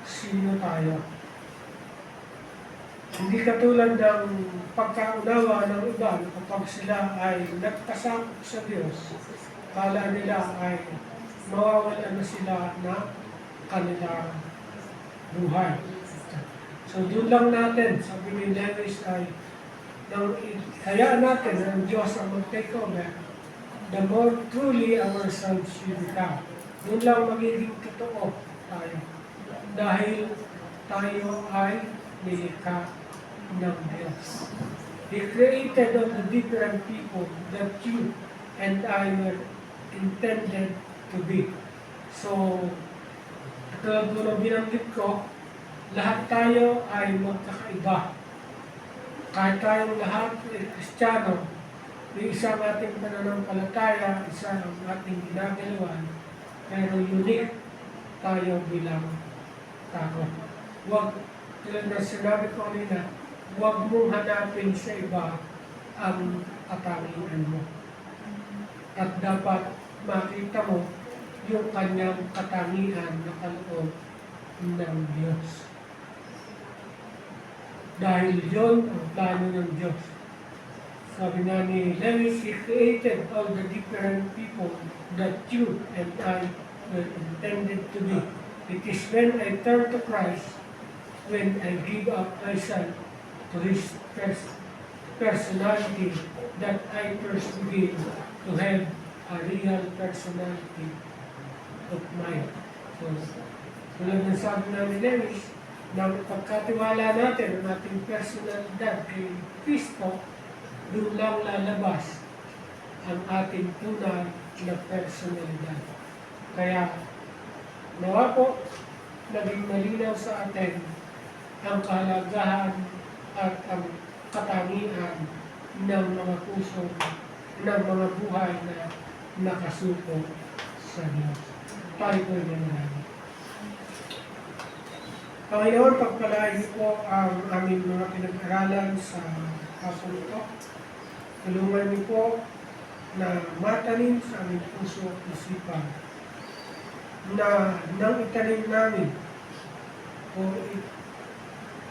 sino tayo. Hindi katulad ng pagkaunawa ng iba na kapag sila ay nagkasakop sa Diyos, kala nila ay mawawalan na sila na kanilang buhay. So doon lang natin, sabi ni Lewis ay, nang hayaan natin na ang Diyos ang mag-take over, the more truly ourselves we become. Doon lang magiging totoo tayo. Dahil tayo ay nilikha ng Diyos. He created all the different people that you and I were intended to be. So, katulad mo na binanggit ko, lahat tayo ay magkakaiba. Kahit tayong lahat ay Kristiyano, may isang ating pananampalataya, isa ang ating ginagalawan, pero unique tayo bilang tao. Huwag, tulad na sinabi ko kanina, huwag mong hanapin sa iba ang katangian mo. At dapat makita mo yung kanyang katangian na kaloob ng Diyos. Dahil yun ang plano ng Diyos. Sabi nga ni Lewis, He created all the different people that you and I were intended to be. It is when I turn to Christ, when I give up myself to His personality, that I first begin to have a real personality of mine. So, tulad ng sabi na ni Lewis, na pagkatiwala natin ang ating personalidad kay Kristo, doon lang lalabas ang ating tunay na personalidad. Kaya, nawa po, naging malinaw sa atin ang kahalagahan at ang katangian ng mga puso, ng mga buhay na nakasuko sa Diyos. Tayo po yung nangyari. Panginoon, pagpalain niyo po ang aming mga pinag-aralan sa hapon ito. Tulungan niyo po na matanim sa aming puso at isipan na nang itanim namin o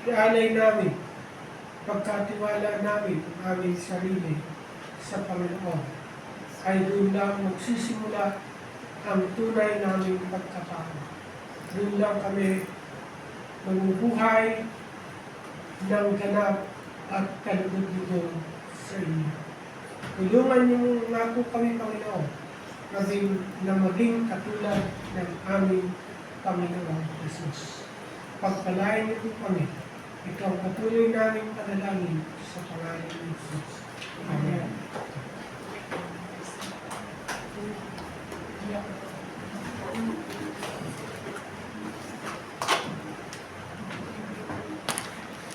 ialay namin, pagkatiwala namin ang aming sarili sa Panginoon, ay doon lang magsisimula ang tunay naming pagkatao. Doon lang kami mabubuhay ng ganap at kalugod-lugod sa inyo. Tulungan niyo nga po kami, Panginoon, na maging katulad ng aming Panginoon Jesus. Pagpalain niyo po kami. Ito ang patuloy naming panalangin sa pangalan ni Jesus. Amen.